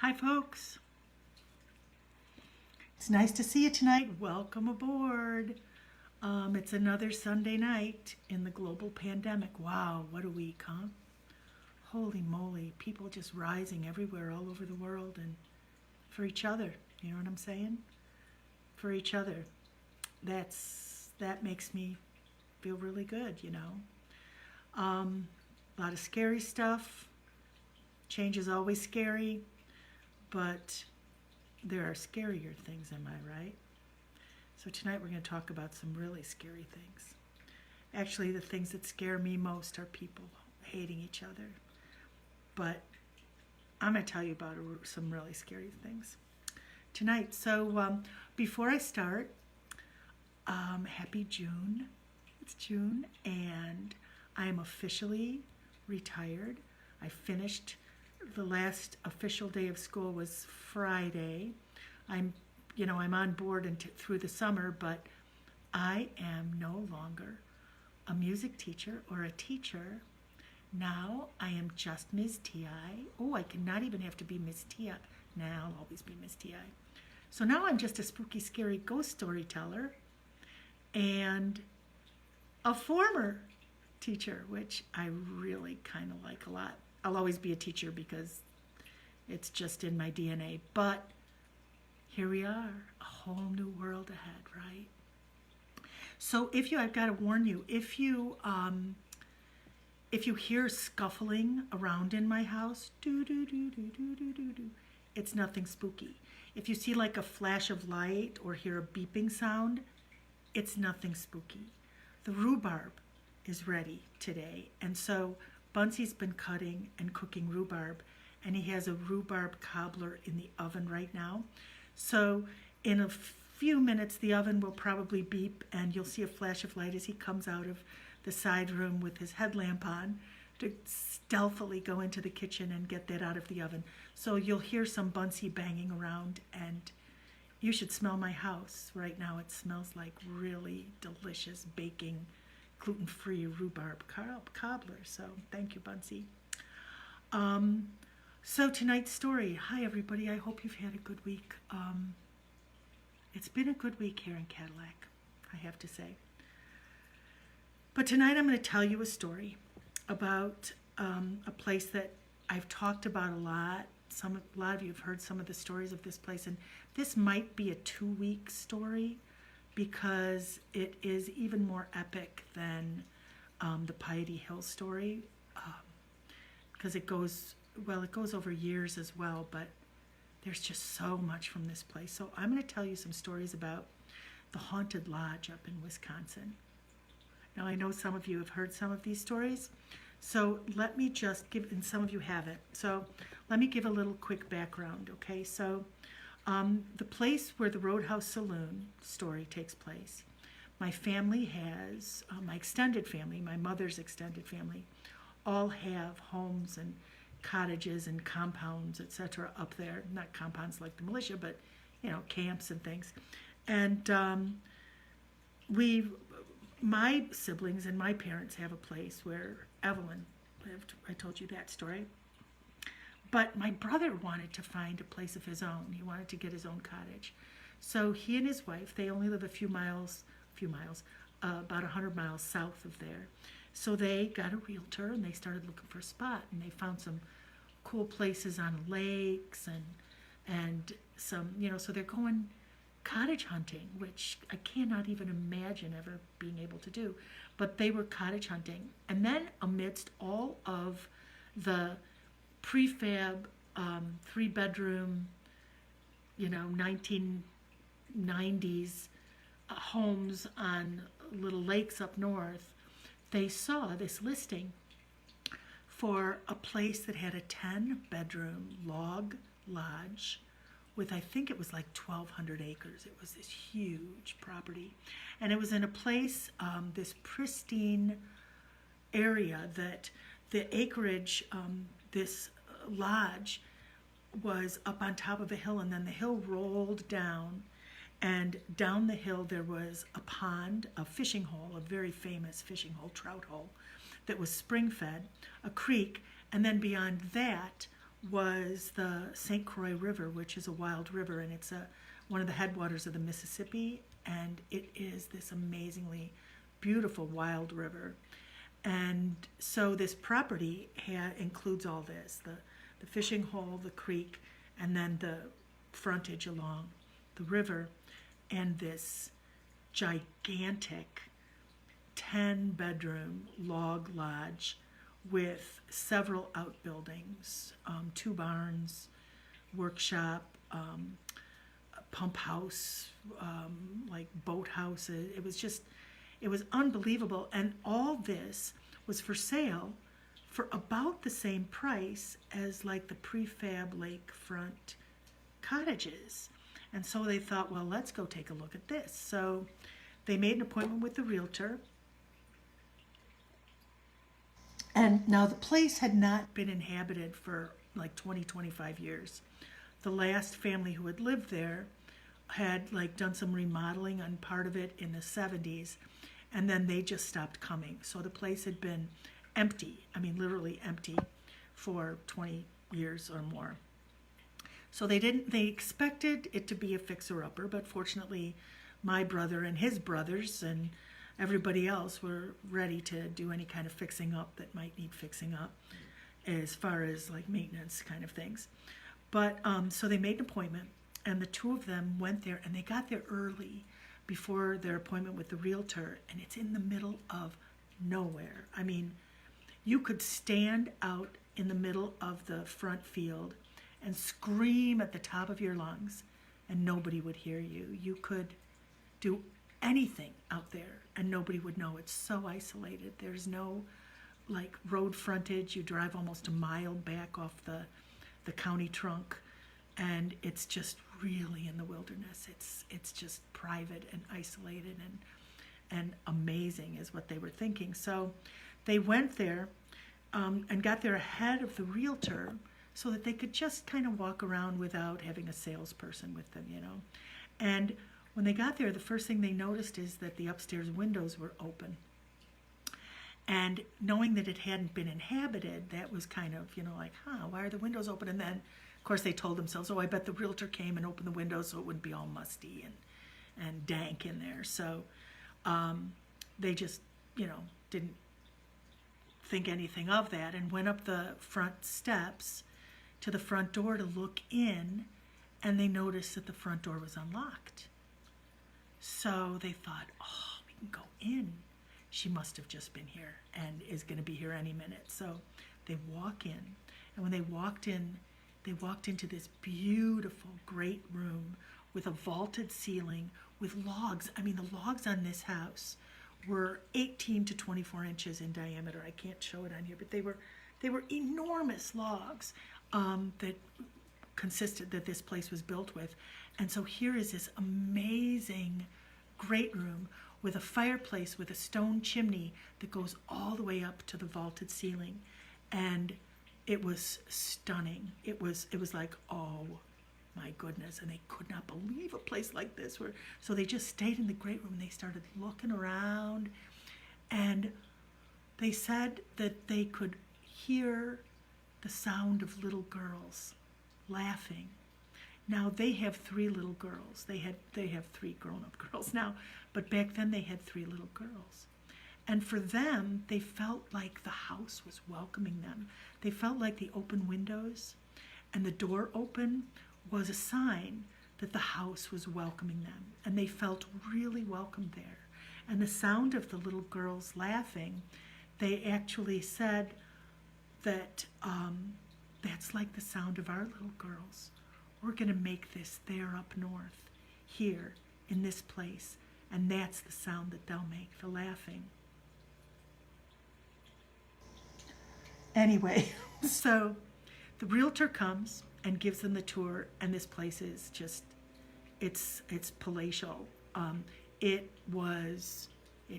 Hi, folks. It's nice to see you tonight. Welcome aboard. It's another Sunday night in the global pandemic. Wow, what a week, huh? Holy moly, people just rising everywhere all over the world and for each other. You know what I'm saying? For each other. That makes me feel really good, you know. A lot of scary stuff. Change is always scary, but there are scarier things, am I right? So tonight we're going to talk about some really scary things. Actually, the things that scare me most are people hating each other. But I'm going to tell you about some really scary things tonight. So before I start, happy June. It's June, and I am officially retired. I finished. The last official day of school was Friday. I'm on board through the summer, but I am no longer a music teacher or a teacher. Now I am just Ms. T.I. Oh, I cannot even have to be Ms. T.I. Now I'll always be Ms. T.I. So now I'm just a spooky, scary ghost storyteller and a former teacher, which I really kind of like a lot. I'll always be a teacher because it's just in my DNA. But here we are, a whole new world ahead, right? So I've got to warn you, if you hear scuffling around in my house, it's nothing spooky. If you see like a flash of light or hear a beeping sound, it's nothing spooky. The rhubarb is ready today, and so Buncey's been cutting and cooking rhubarb, and he has a rhubarb cobbler in the oven right now. So in a few minutes, the oven will probably beep, and you'll see a flash of light as he comes out of the side room with his headlamp on to stealthily go into the kitchen and get that out of the oven. So you'll hear some Buncey banging around, and you should smell my house. Right now it smells like really delicious baking gluten-free rhubarb cobbler. So thank you, Buncey. So tonight's story. Hi, everybody. I hope you've had a good week. It's been a good week here in Cadillac, I have to say. But tonight I'm going to tell you a story about a place that I've talked about a lot. A lot of you have heard some of the stories of this place, and this might be a 2-week story, because it is even more epic than the Piety Hill story, because it goes over years as well, but there's just so much from this place. So I'm going to tell you some stories about the Haunted Lodge up in Wisconsin. Now I know some of you have heard some of these stories, so let me just give, and some of you haven't, so let me give a little quick background, okay? So the place where the Roadhouse Saloon story takes place, my family has, my extended family, my mother's extended family, all have homes and cottages and compounds, etc. up there. Not compounds like the militia, but, camps and things. And my siblings and my parents have a place where Evelyn lived. I told you that story. But my brother wanted to find a place of his own. He wanted to get his own cottage. So he and his wife, they only live a few miles, about 100 miles south of there. So they got a realtor and they started looking for a spot, and they found some cool places on lakes and some, so they're going cottage hunting, which I cannot even imagine ever being able to do. But they were cottage hunting. And then amidst all of the prefab 3-bedroom 1990s homes on little lakes up north, they saw this listing for a place that had a 10-bedroom log lodge with, I think it was like 1,200 acres. It was this huge property, and it was in a place, this pristine area that the acreage, this lodge was up on top of a hill, and then the hill rolled down, and down the hill there was a pond, a fishing hole, a very famous fishing hole, trout hole, that was spring fed, a creek, and then beyond that was the St. Croix River, which is a wild river, and it's one of the headwaters of the Mississippi, and it is this amazingly beautiful wild river. And so this property includes all this, the fishing hole, the creek, and then the frontage along the river, and this gigantic 10-bedroom log lodge with several outbuildings, 2 barns, workshop, pump house, like boat houses. It was unbelievable. And all this was for sale for about the same price as like the prefab lakefront cottages. And so they thought, well, let's go take a look at this. So they made an appointment with the realtor. And now the place had not been inhabited for like 20, 25 years. The last family who had lived there had like done some remodeling on part of it in the 70s, and then they just stopped coming. So the place had been empty, I mean literally empty, for 20 years or more. So they expected it to be a fixer-upper, but fortunately my brother and his brothers and everybody else were ready to do any kind of fixing up that might need fixing up, as far as like maintenance kind of things. But so they made an appointment, and the two of them went there, and they got there early before their appointment with the realtor, and it's in the middle of nowhere. I mean, you could stand out in the middle of the front field and scream at the top of your lungs, and nobody would hear you. You could do anything out there, and nobody would know. It's so isolated. There's no like road frontage. You drive almost a mile back off the county trunk, and it's just really in the wilderness. It's just private and isolated and amazing is what they were thinking. So they went there and got there ahead of the realtor so that they could just kind of walk around without having a salesperson with them, you know. And when they got there, the first thing they noticed is that the upstairs windows were open. And knowing that it hadn't been inhabited, that was kind of, you know, like, why are the windows open? And then, of course, they told themselves, I bet the realtor came and opened the windows so it wouldn't be all musty and dank in there. So they just, you know, didn't think anything of that and went up the front steps to the front door to look in, and they noticed that the front door was unlocked. So they thought, we can go in. She must have just been here and is going to be here any minute. So they walk in, and when they walked in, they walked into this beautiful, great room with a vaulted ceiling with logs. I mean, the logs on this house were 18 to 24 inches in diameter. I can't show it on here, but they were enormous logs that this place was built with. And so here is this amazing great room with a fireplace with a stone chimney that goes all the way up to the vaulted ceiling. And it was stunning. It was like, oh my goodness. And they could not believe a place like this. So they just stayed in the great room and they started looking around. And they said that they could hear the sound of little girls laughing. Now they have 3 little girls. They have 3 grown-up girls now, but back then they had 3 little girls. And for them, they felt like the house was welcoming them. They felt like the open windows and the door open was a sign that the house was welcoming them. And they felt really welcome there. And the sound of the little girls laughing, they actually said that that's like the sound of our little girls. We're going to make this there up north, here, in this place. And that's the sound that they'll make, the laughing. Anyway, so the realtor comes and gives them the tour, and this place is just, it's palatial. It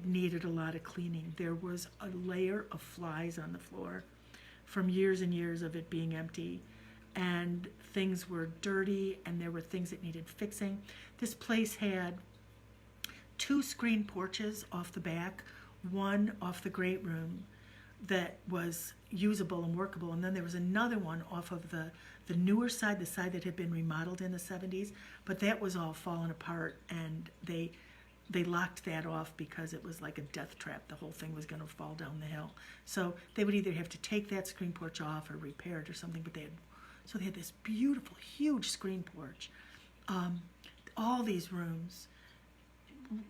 needed a lot of cleaning. There was a layer of flies on the floor from years and years of it being empty. And things were dirty, and there were things that needed fixing. This place had 2 screen porches off the back, one off the great room that was usable and workable. And then there was another one off of the newer side, the side that had been remodeled in the 70s, but that was all fallen apart, and they locked that off because it was like a death trap. The whole thing was going to fall down the hill. So they would either have to take that screen porch off or repair it or something. But they had this beautiful, huge screen porch, all these rooms,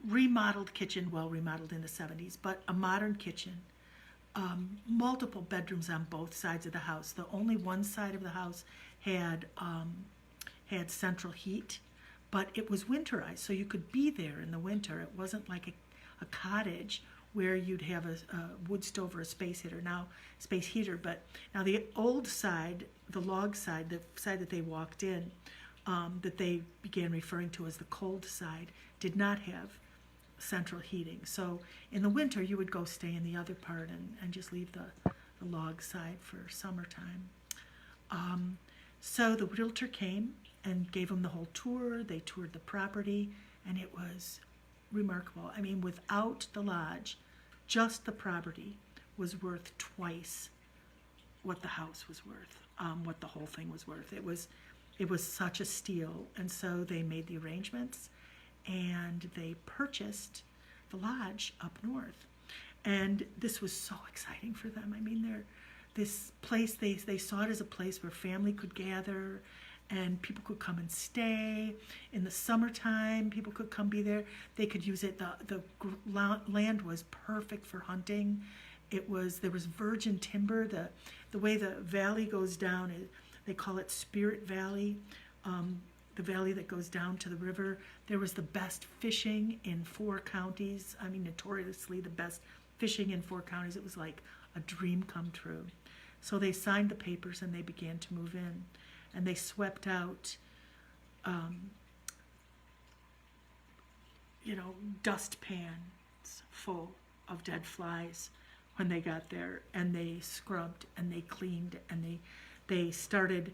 remodeled kitchen, well remodeled in the 70s, but a modern kitchen, multiple bedrooms on both sides of the house. The only one side of the house had central heat, but it was winterized, so you could be there in the winter. It wasn't like a cottage where you'd have a wood stove or a space heater. But now the old side, the log side, the side that they walked in, that they began referring to as the cold side, did not have central heating. So in the winter, you would go stay in the other part and just leave the log side for summertime. So the realtor came and gave them the whole tour. They toured the property, and it was remarkable. I mean, without the lodge, just the property was worth twice what the house was worth, what the whole thing was worth. It was such a steal. And so they made the arrangements, and they purchased the lodge up north. And this was so exciting for them. I mean, this place, they saw it as a place where family could gather and people could come and stay. In the summertime, people could come be there. They could use it. The land was perfect for hunting. There was virgin timber. The way the valley goes down, they call it Spirit Valley, the valley that goes down to the river. There was the best fishing in 4 counties. I mean, notoriously the best fishing in 4 counties. It was like a dream come true. So they signed the papers and they began to move in. And they swept out, dust pans full of dead flies when they got there. And they scrubbed and they cleaned and they started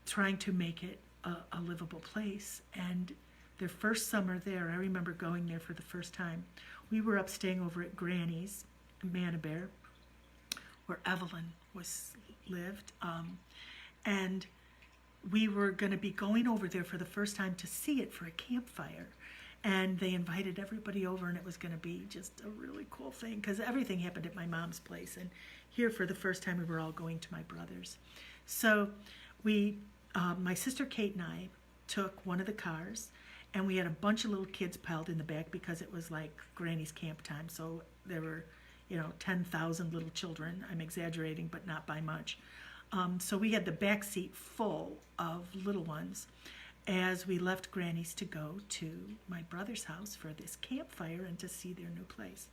trying to make it a livable place. And their first summer there, I remember going there for the first time. We were up staying over at Granny's in Manabear, where Evelyn lived. And we were going to be going over there for the first time to see it for a campfire. And they invited everybody over, and it was going to be just a really cool thing because everything happened at my mom's place. And here for the first time, we were all going to my brother's. So my sister Kate and I took one of the cars, and we had a bunch of little kids piled in the back because it was like Granny's camp time. So there were, 10,000 little children. I'm exaggerating, but not by much. So we had the back seat full of little ones as we left Granny's to go to my brother's house for this campfire and to see their new place.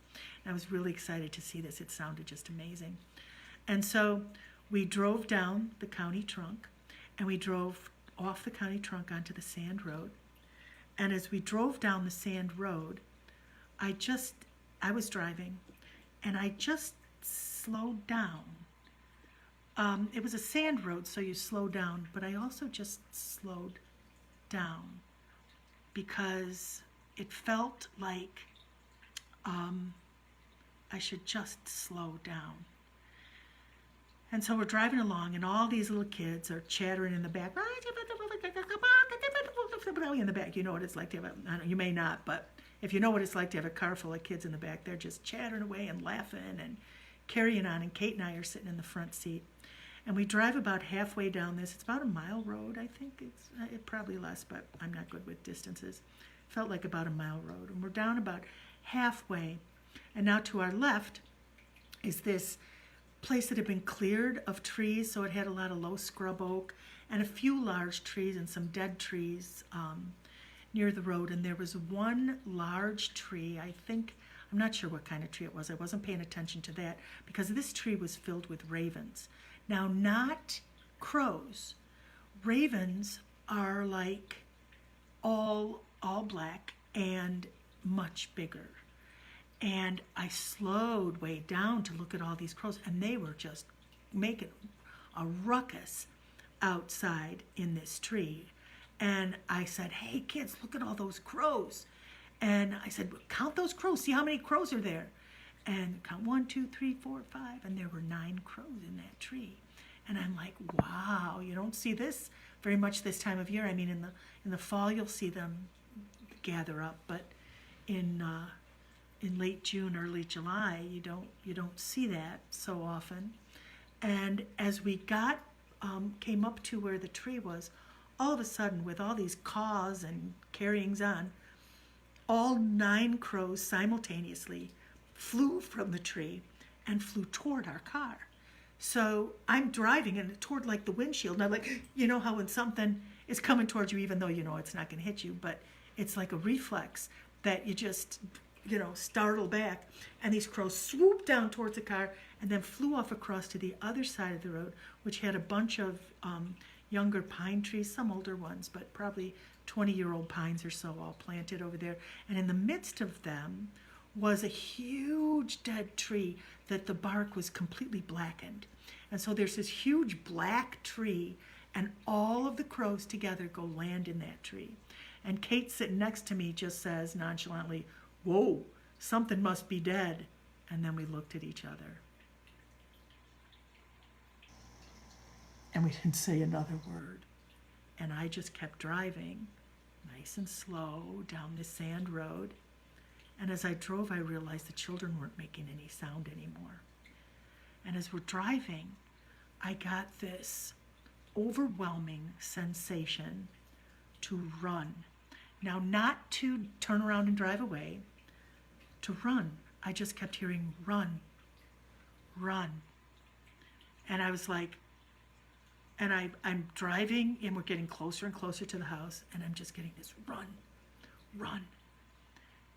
And I was really excited to see this. It sounded just amazing. And so we drove down the county trunk, and we drove off the county trunk onto the sand road. And as we drove down the sand road, I was driving, and I just slowed down. It was a sand road, so you slow down, but I also just slowed down because it felt like I should just slow down. And so we're driving along, and all these little kids are chattering in the back. In the back, you know what it's like to have you may not, but if you know what it's like to have a car full of kids in the back, they're just chattering away and laughing and carrying on, and Kate and I are sitting in the front seat. And we drive about halfway down this. It's about a mile road, I think. It's probably less, but I'm not good with distances. Felt like about a mile road. And we're down about halfway. And now to our left is this place that had been cleared of trees, so it had a lot of low scrub oak and a few large trees and some dead trees near the road. And there was one large tree, I'm not sure what kind of tree it was. I wasn't paying attention to that because this tree was filled with ravens. Now, not crows. Ravens are like all black and much bigger. And I slowed way down to look at all these crows, and they were just making a ruckus outside in this tree. And I said, "Hey, kids, look at all those crows." And I said, "Count those crows. See how many crows are there." and count 1, 2, 3, 4, 5, and there were 9 crows in that tree. And I'm like, wow, you don't see this very much this time of year. I mean, in the fall you'll see them gather up, but in late June, early July, you don't see that so often. And as we came up to where the tree was, all of a sudden, with all these caws and carryings on, all 9 crows simultaneously flew from the tree and flew toward our car. So I'm driving and toward like the windshield, and I'm like, you know how when something is coming towards you, even though you know it's not going to hit you, but it's like a reflex that you just, startle back. And these crows swooped down towards the car and then flew off across to the other side of the road, which had a bunch of younger pine trees, some older ones, but probably 20-year-old pines or so all planted over there. And in the midst of them was a huge dead tree that the bark was completely blackened. And so there's this huge black tree, and all of the crows together go land in that tree. And Kate sitting next to me just says nonchalantly, "Whoa, something must be dead." And then we looked at each other. And we didn't say another word. And I just kept driving, nice and slow, down this sand road. And as I drove, I realized the children weren't making any sound anymore. And as we're driving, I got this overwhelming sensation to run. Now, not to turn around and drive away, to run. I just kept hearing, run, run. And I was like, and I'm driving, and we're getting closer and closer to the house, and I'm just getting this run, run.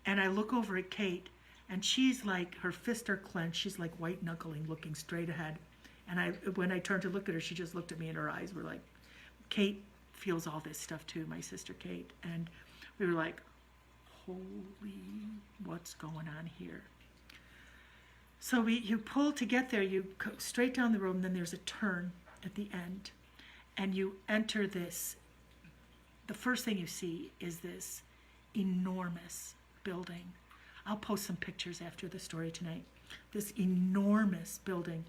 And I look over at Kate, and she's like, her fists are clenched. She's like white knuckling, looking straight ahead. And when I turned to look at her, she just looked at me, and her eyes were like, Kate feels all this stuff too, my sister Kate. And we were like, holy, what's going on here? So you pull to get there, you go straight down the road, and then there's a turn at the end. And you enter this, the first thing you see is this enormous building. I'll post some pictures after the story tonight. This enormous building.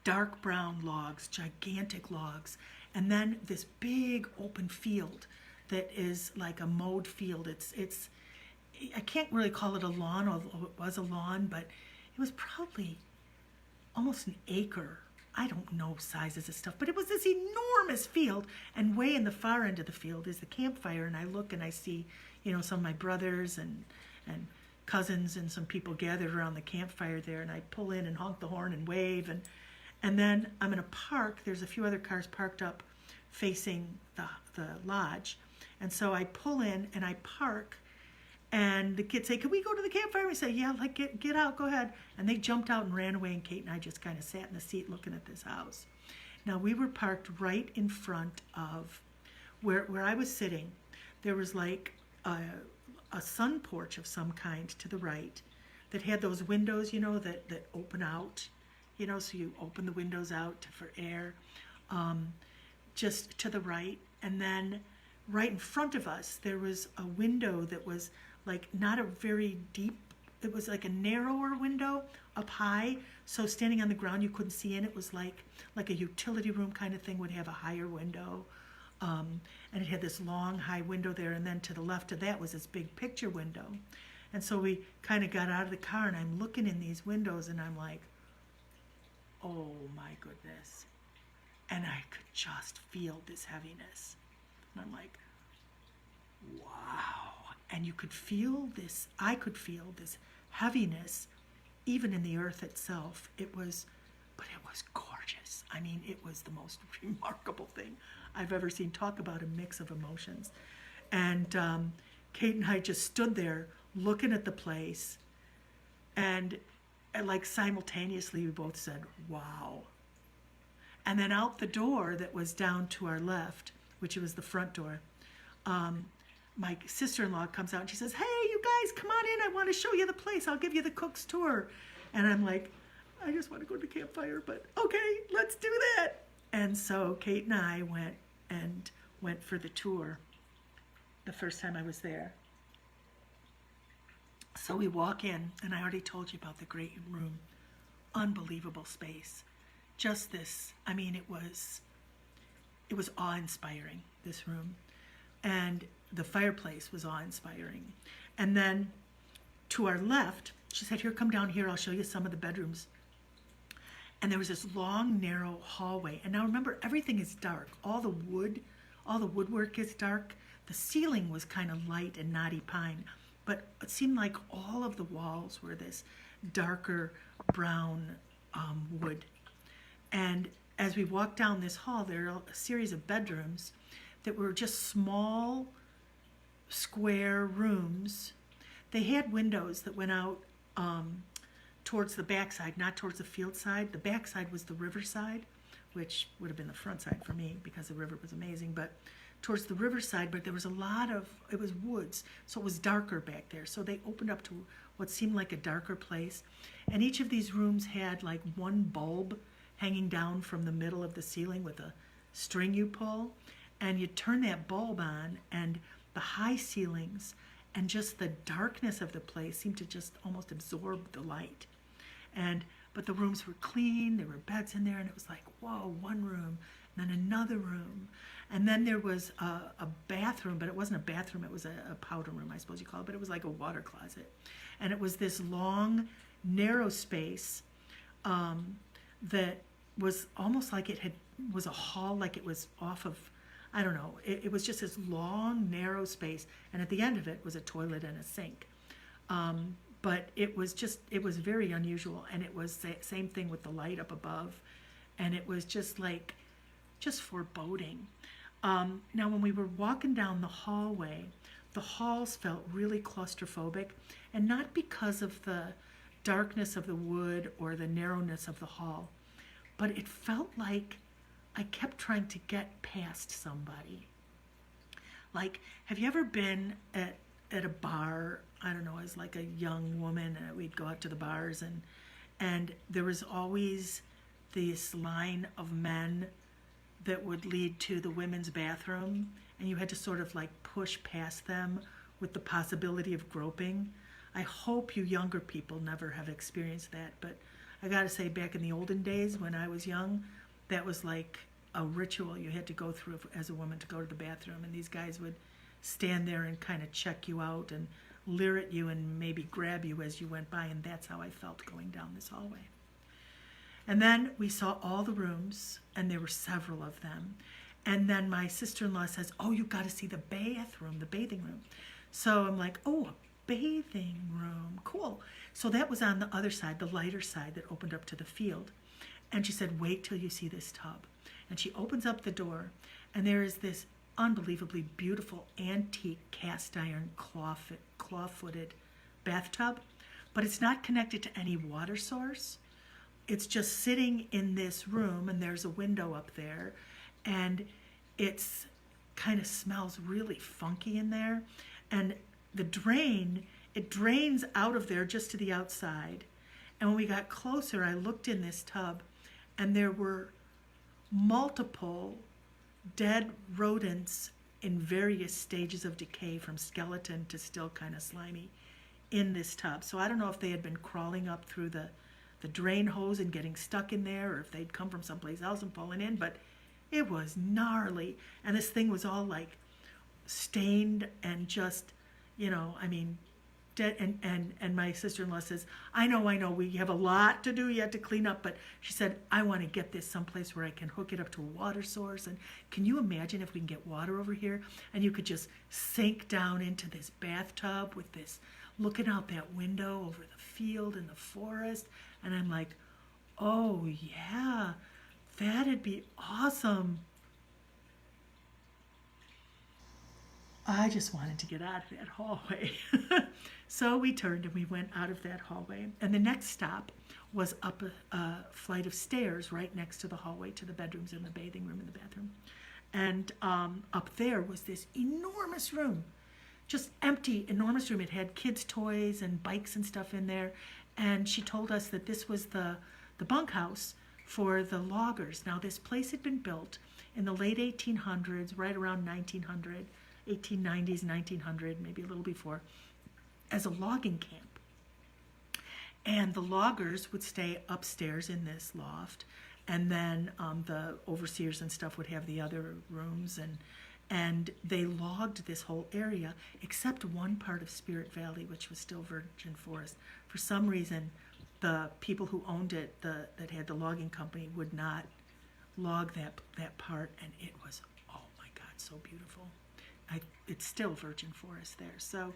Dark brown logs, gigantic logs, and then this big open field that is like a mowed field. It's I can't really call it a lawn, although it was a lawn, but it was probably almost an acre. I don't know sizes of stuff, but it was this enormous field, and way in the far end of the field is the campfire, and I look and I see, some of my brothers and cousins and some people gathered around the campfire there, and I pull in and honk the horn and wave, and then I'm in a park. There's a few other cars parked up facing the lodge, and so I pull in and I park, and the kids say, "Can we go to the campfire?" We say, "Yeah, get out, go ahead." And they jumped out and ran away, and Kate and I just kind of sat in the seat looking at this house. Now, we were parked right in front of where I was sitting. There was like a sun porch of some kind to the right that had those windows, that open out, so you open the windows out for air, just to the right. And then right in front of us, there was a window that was like not a very deep, it was like a narrower window up high. So standing on the ground, you couldn't see in. It was like a utility room kind of thing would have a higher window. And it had this long, high window there. And then to the left of that was this big picture window. And so we kind of got out of the car, and I'm looking in these windows, and I'm like, oh my goodness. And I could just feel this heaviness. And I'm like, wow. And you could feel this, I could feel this heaviness even in the earth itself. But it was gorgeous. I mean, it was the most remarkable thing I've ever seen. Talk about a mix of emotions. And Kate and I just stood there looking at the place, and like simultaneously we both said, wow. And then out the door that was down to our left, which was the front door, my sister-in-law comes out and she says, "Hey, you guys, come on in. I want to show you the place. I'll give you the cook's tour." And I'm like, I just want to go to the campfire, but okay, let's do that. And so Kate and I went for the tour the first time I was there. So we walk in, and I already told you about the great room. Unbelievable space. Just this, I mean, it was awe-inspiring, this room. And the fireplace was awe-inspiring. And then to our left, she said, here, come down here, I'll show you some of the bedrooms. And there was this long, narrow hallway. And now remember, everything is dark. All the woodwork is dark. The ceiling was kind of light and knotty pine, but it seemed like all of the walls were this darker brown wood. And as we walked down this hall, there are a series of bedrooms that were just small, square rooms. They had windows that went out towards the backside, not towards the field side. The backside was the river side, which would have been the front side for me because the river was amazing, but towards the riverside, but there was a lot of, it was woods, so it was darker back there. So they opened up to what seemed like a darker place. And each of these rooms had like one bulb hanging down from the middle of the ceiling with a string you pull. And you turn that bulb on, and the high ceilings and just the darkness of the place seemed to just almost absorb the light. But the rooms were clean, there were beds in there, and it was like, whoa, one room, and then another room. And then there was a bathroom, but it wasn't a bathroom, it was a powder room, I suppose you call it, but it was like a water closet. And it was this long, narrow space that was almost like was a hall, like it was off of, I don't know, it was just this long, narrow space, and at the end of it was a toilet and a sink. But it was very unusual, and it was the same thing with the light up above, and it was just foreboding. Now, when we were walking down the hallway, the halls felt really claustrophobic, and not because of the darkness of the wood or the narrowness of the hall, but it felt like I kept trying to get past somebody. Like, have you ever been at a bar? I don't know, as like a young woman, we'd go out to the bars, and there was always this line of men that would lead to the women's bathroom, and you had to sort of like push past them with the possibility of groping. I hope you younger people never have experienced that, but I gotta say, back in the olden days when I was young, that was like a ritual you had to go through as a woman to go to the bathroom, and these guys would stand there and kind of check you out and leer at you and maybe grab you as you went by, and that's how I felt going down this hallway. And then we saw all the rooms, and there were several of them. And then my sister-in-law says, oh, you've got to see the bathroom, the bathing room. So I'm like, oh, a bathing room, cool. So that was on the other side, the lighter side that opened up to the field. And she said, wait till you see this tub. And she opens up the door, and there is this unbelievably beautiful antique cast iron claw-footed bathtub, but it's not connected to any water source. It's just sitting in this room, and there's a window up there, and it's kind of smells really funky in there. And the drain, it drains out of there just to the outside. And when we got closer, I looked in this tub, and there were multiple dead rodents in various stages of decay, from skeleton to still kind of slimy, in this tub. So I don't know if they had been crawling up through the drain hose and getting stuck in there, or if they'd come from someplace else and fallen in, but it was gnarly. And this thing was all like stained and just, I mean, dead. And my sister-in-law says, I know, we have a lot to do yet to clean up, but she said, I want to get this someplace where I can hook it up to a water source. And can you imagine if we can get water over here, and you could just sink down into this bathtub with this, looking out that window over the field and the forest. And I'm like, oh yeah, that'd be awesome. I just wanted to get out of that hallway. So we turned and we went out of that hallway. And the next stop was up a flight of stairs right next to the hallway to the bedrooms and the bathing room and the bathroom. And up there was this enormous room, just empty, enormous room. It had kids' toys and bikes and stuff in there. And she told us that this was the bunkhouse for the loggers. Now, this place had been built in the late 1800s, right around 1900, 1890s, 1900, maybe a little before, as a logging camp. And the loggers would stay upstairs in this loft, and then the overseers and stuff would have the other rooms, and they logged this whole area except one part of Spirit Valley, which was still virgin forest. For some reason, the people who owned it, that had the logging company, would not log that part, and it was, oh my God, so beautiful. It's still virgin forest there. So,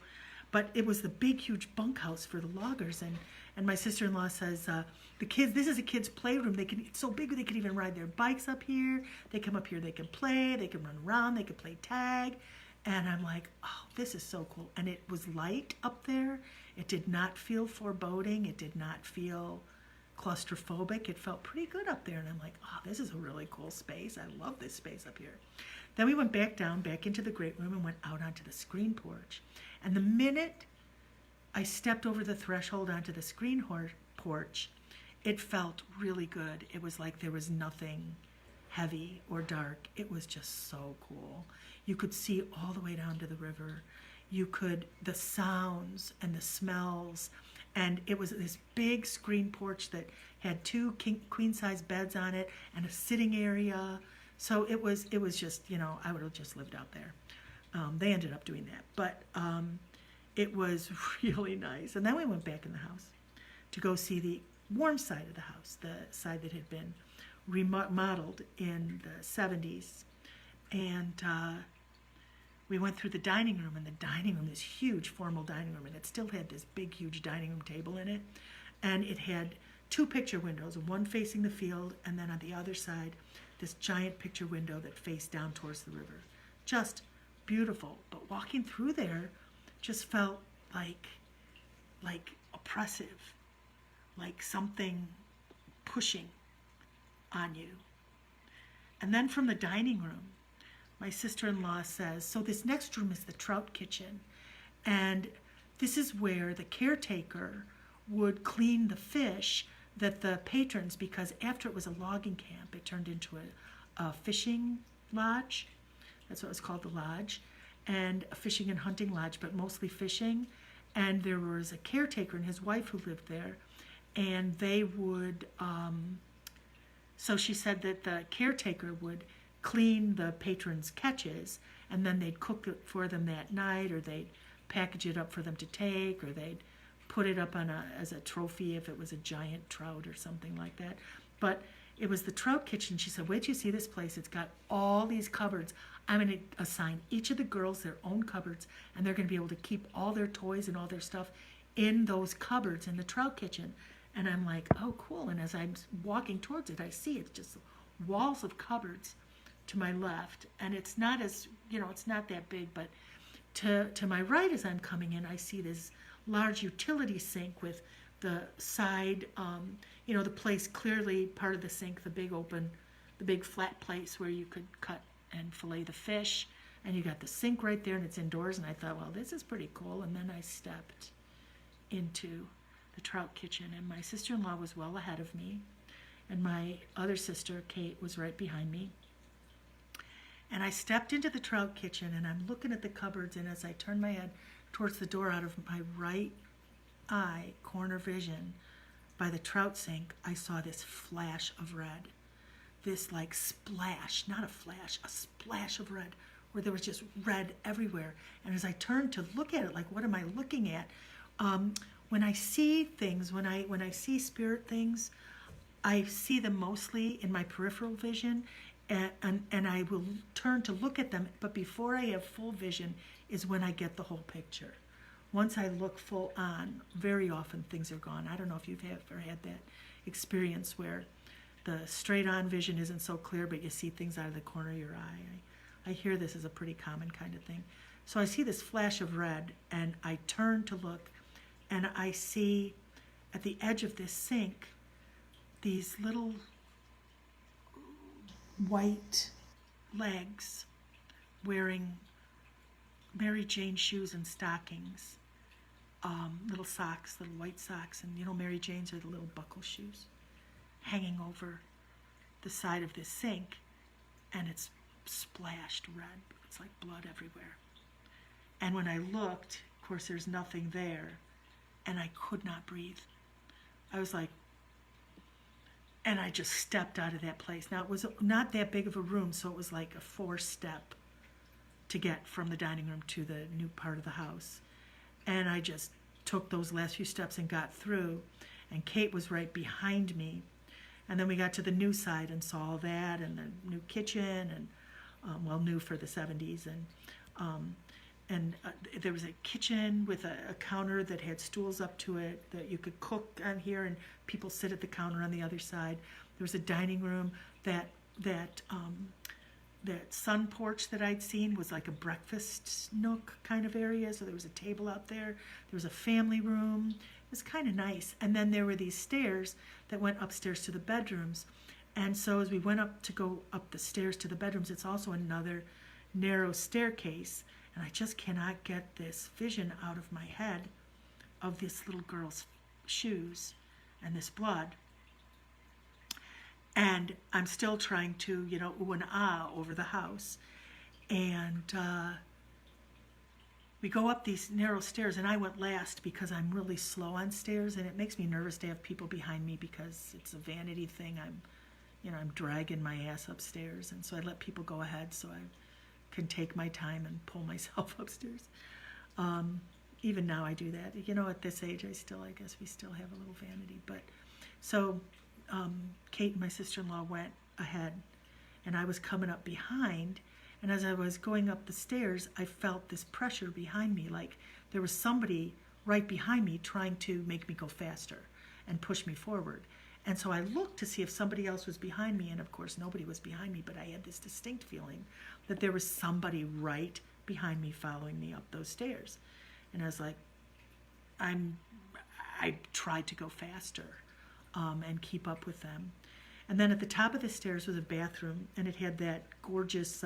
but it was the big, huge bunkhouse for the loggers, and my sister-in-law says the kids. This is a kids' playroom. It's so big they can even ride their bikes up here. They come up here, they can play, they can run around, they can play tag, and I'm like, oh, this is so cool. And it was light up there. It did not feel foreboding. It did not feel claustrophobic. It felt pretty good up there, and I'm like, oh, this is a really cool space. I love this space up here. Then we went back into the great room and went out onto the screen porch. And the minute I stepped over the threshold onto the screen porch, it felt really good. It was like there was nothing heavy or dark. It was just so cool. You could see all the way down to the river. The sounds and the smells. And it was this big screen porch that had two queen-size beds on it and a sitting area. So it was just, I would have just lived out there. They ended up doing that. But it was really nice. And then we went back in the house to go see the warm side of the house, the side that had been remodeled in the 70s. And we went through the dining room, and the dining room is huge, formal dining room, and it still had this big, huge dining room table in it. And it had two picture windows, one facing the field, and then on the other side, this giant picture window that faced down towards the river. Just beautiful. But walking through there just felt like oppressive, like something pushing on you. And then from the dining room, my sister-in-law says, so this next room is the trout kitchen, and this is where the caretaker would clean the fish that the patrons, because after it was a logging camp, it turned into a fishing lodge. That's what it was called, the lodge, and a fishing and hunting lodge, but mostly fishing. And there was a caretaker and his wife who lived there, and they would, so she said that the caretaker would clean the patrons' catches, and then they'd cook it for them that night, or they'd package it up for them to take, or they'd put it up as a trophy if it was a giant trout or something like that. But it was the trout kitchen. She said, wait till you see this place. It's got all these cupboards. I'm going to assign each of the girls their own cupboards, and they're going to be able to keep all their toys and all their stuff in those cupboards in the trout kitchen. And I'm like, oh, cool. And as I'm walking towards it, I see it's just walls of cupboards to my left. And it's not as, it's not that big, but to my right as I'm coming in, I see this large utility sink with the side, the place clearly part of the sink, the big flat place where you could cut and fillet the fish. And you got the sink right there, and it's indoors. And I thought, well, this is pretty cool. And then I stepped into the trout kitchen, and my sister-in-law was well ahead of me, and my other sister, Kate, was right behind me. And I stepped into the trout kitchen, and I'm looking at the cupboards, and as I turned my head towards the door out of my right eye, corner vision, by the trout sink, I saw this flash of red. This splash, not a flash, a splash of red, where there was just red everywhere. And as I turned to look at it, what am I looking at? When I see things, when I see spirit things, I see them mostly in my peripheral vision, and I will turn to look at them, but before I have full vision is when I get the whole picture. Once I look full on, very often things are gone. I don't know if you've ever had that experience where the straight on vision isn't so clear, but you see things out of the corner of your eye. I hear this is a pretty common kind of thing. So I see this flash of red, and I turn to look, and I see at the edge of this sink these little white legs wearing Mary Jane shoes and stockings, little socks, little white socks, and Mary Jane's are the little buckle shoes, hanging over the side of this sink, and it's splashed red. It's like blood everywhere. And when I looked, of course, there's nothing there, and I could not breathe. I was like, and I just stepped out of that place. Now, it was not that big of a room, so it was like a 4-step to get from the dining room to the new part of the house. And I just took those last few steps and got through. And Kate was right behind me. And then we got to the new side and saw all that, and the new kitchen, and new for the 70s. And there was a kitchen with a counter that had stools up to it that you could cook on here, and people sit at the counter on the other side. There was a dining room. That sun porch that I'd seen was like a breakfast nook kind of area. So there was a table out there. There was a family room. It was kind of nice. And then there were these stairs that went upstairs to the bedrooms. And so as we went up to go up the stairs to the bedrooms, it's also another narrow staircase. And I just cannot get this vision out of my head of this little girl's shoes and this blood. And I'm still trying to, ooh and ah over the house. And we go up these narrow stairs, and I went last because I'm really slow on stairs, and it makes me nervous to have people behind me because it's a vanity thing. I'm dragging my ass upstairs, and so I let people go ahead so I can take my time and pull myself upstairs. Even now I do that. At this age, I guess we still have a little vanity. But so Kate and my sister-in-law went ahead, and I was coming up behind. And as I was going up the stairs, I felt this pressure behind me, like there was somebody right behind me trying to make me go faster and push me forward. And so I looked to see if somebody else was behind me, and of course nobody was behind me, but I had this distinct feeling that there was somebody right behind me following me up those stairs. And I was like, I tried to go faster and keep up with them. And then at the top of the stairs was a bathroom, and it had that gorgeous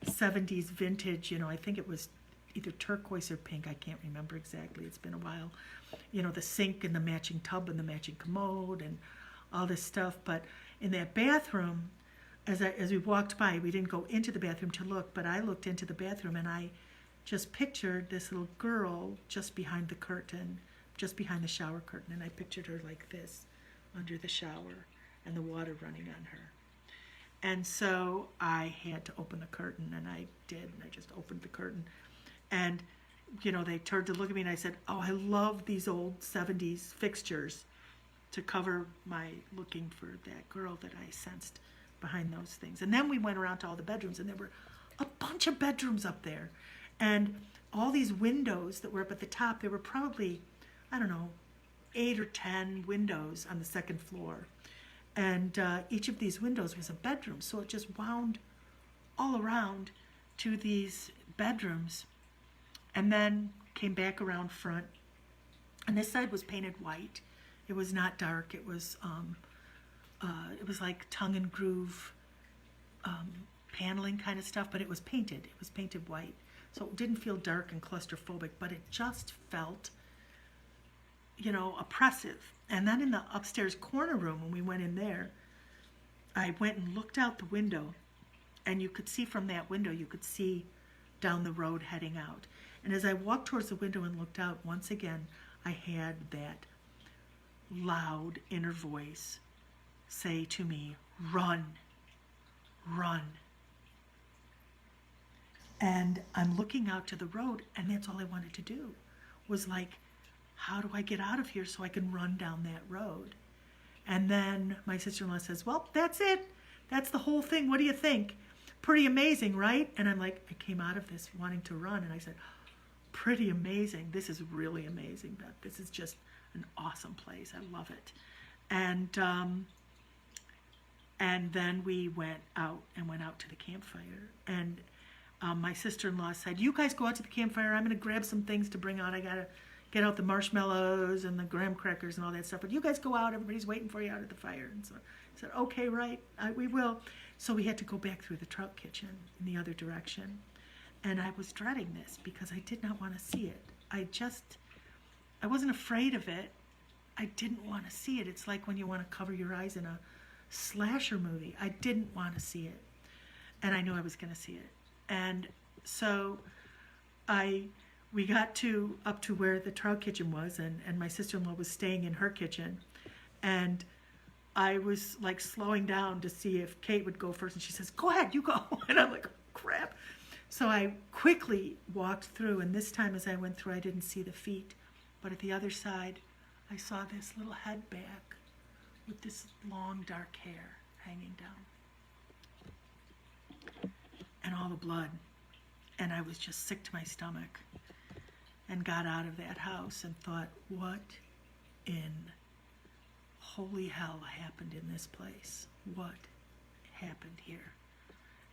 70s vintage, I think it was either turquoise or pink, I can't remember exactly, it's been a while. The sink and the matching tub and the matching commode and all this stuff. But in that bathroom, as we walked by, we didn't go into the bathroom to look, but I looked into the bathroom, and I just pictured this little girl just behind the curtain, just behind the shower curtain, and I pictured her like this under the shower and the water running on her. And so I had to open the curtain, and I did, and I just opened the curtain. And, they turned to look at me, and I said, oh, I love these old 70s fixtures to cover my looking for that girl that I sensed behind those things. And then we went around to all the bedrooms, and there were a bunch of bedrooms up there. And all these windows that were up at the top, there were probably, 8 or 10 windows on the second floor. And each of these windows was a bedroom. So it just wound all around to these bedrooms, and then came back around front. And this side was painted white. It was not dark. It was like tongue and groove paneling kind of stuff, but it was painted. It was painted white. So it didn't feel dark and claustrophobic, but it just felt, oppressive. And then in the upstairs corner room, when we went in there, I went and looked out the window, and you could see from that window, you could see down the road heading out. And as I walked towards the window and looked out, once again, I had that loud inner voice say to me, run, run. And I'm looking out to the road, and that's all I wanted to do was like, how do I get out of here so I can run down that road? And then my sister-in-law says, well, that's it. That's the whole thing. What do you think? Pretty amazing, right? And I'm like, I came out of this wanting to run, and I said, pretty amazing. This is really amazing, Beth. This is just an awesome place. I love it. And then we went out to the campfire. And my sister-in-law said, you guys go out to the campfire. I'm going to grab some things to bring out. I got to get out the marshmallows and the graham crackers and all that stuff. But you guys go out. Everybody's waiting for you out at the fire. And so I said, okay, right, we will. So we had to go back through the trout kitchen in the other direction. And I was dreading this because I did not want to see it. I wasn't afraid of it. I didn't want to see it. It's like when you want to cover your eyes in a slasher movie. I didn't want to see it. And I knew I was going to see it. And so I we got to up to where the trout kitchen was, and my sister-in-law was staying in her kitchen, and I was like slowing down to see if Kate would go first, and she says, "Go ahead, you go." And I'm like, "Crap." So I quickly walked through, and this time as I went through, I didn't see the feet, but at the other side, I saw this little head back with this long dark hair hanging down and all the blood. And I was just sick to my stomach and got out of that house and thought, what in holy hell happened in this place? What happened here?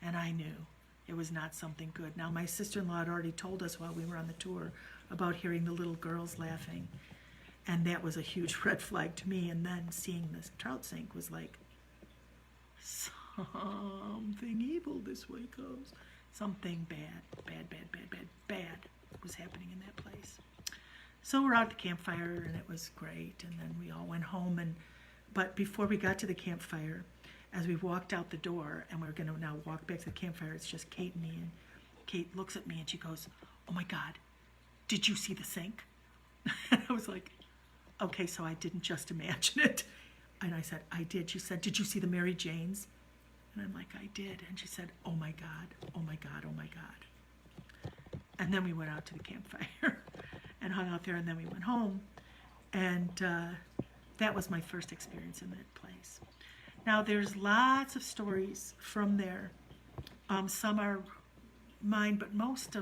And I knew it was not something good. Now, my sister-in-law had already told us while we were on the tour about hearing the little girls laughing, and that was a huge red flag to me. And then seeing this trout sink was like, something evil this way comes. Something bad was happening in that place. So we're out at the campfire, and it was great, and then we all went home. But before we got to the campfire, as we walked out the door, and we're going to now walk back to the campfire, it's just Kate and me, and Kate looks at me and she goes, "Oh my God, did you see the sink?" And I was like, okay, so I didn't just imagine it. And I said, "I did." She said, "Did you see the Mary Janes?" And I'm like, "I did." And she said, "Oh my God, oh my God, oh my God." And then we went out to the campfire and hung out there, and then we went home. And that was my first experience in that place. Now, there's lots of stories from there. Some are mine, but most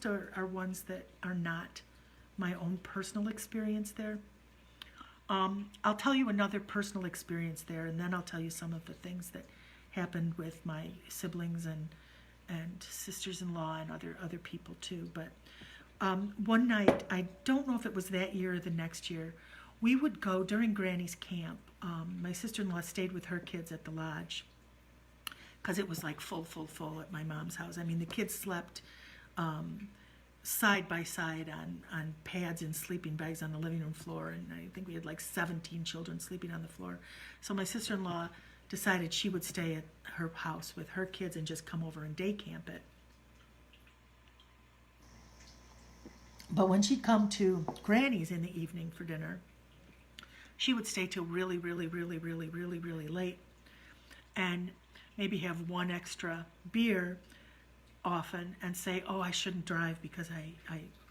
are ones that are not my own personal experience there. I'll tell you another personal experience there, and then I'll tell you some of the things that happened with my siblings and sisters-in-law and other people too. But one night, I don't know if it was that year or the next year, we would go during Granny's camp. My sister-in-law stayed with her kids at the lodge because it was like full at my mom's house. I mean, the kids slept side by side on pads and sleeping bags on the living room floor, and I think we had like 17 children sleeping on the floor. So my sister-in-law decided she would stay at her house with her kids and just come over and day camp it. But when she'd come to Granny's in the evening for dinner, she would stay till really late, and maybe have one extra beer often and say, "Oh, I shouldn't drive because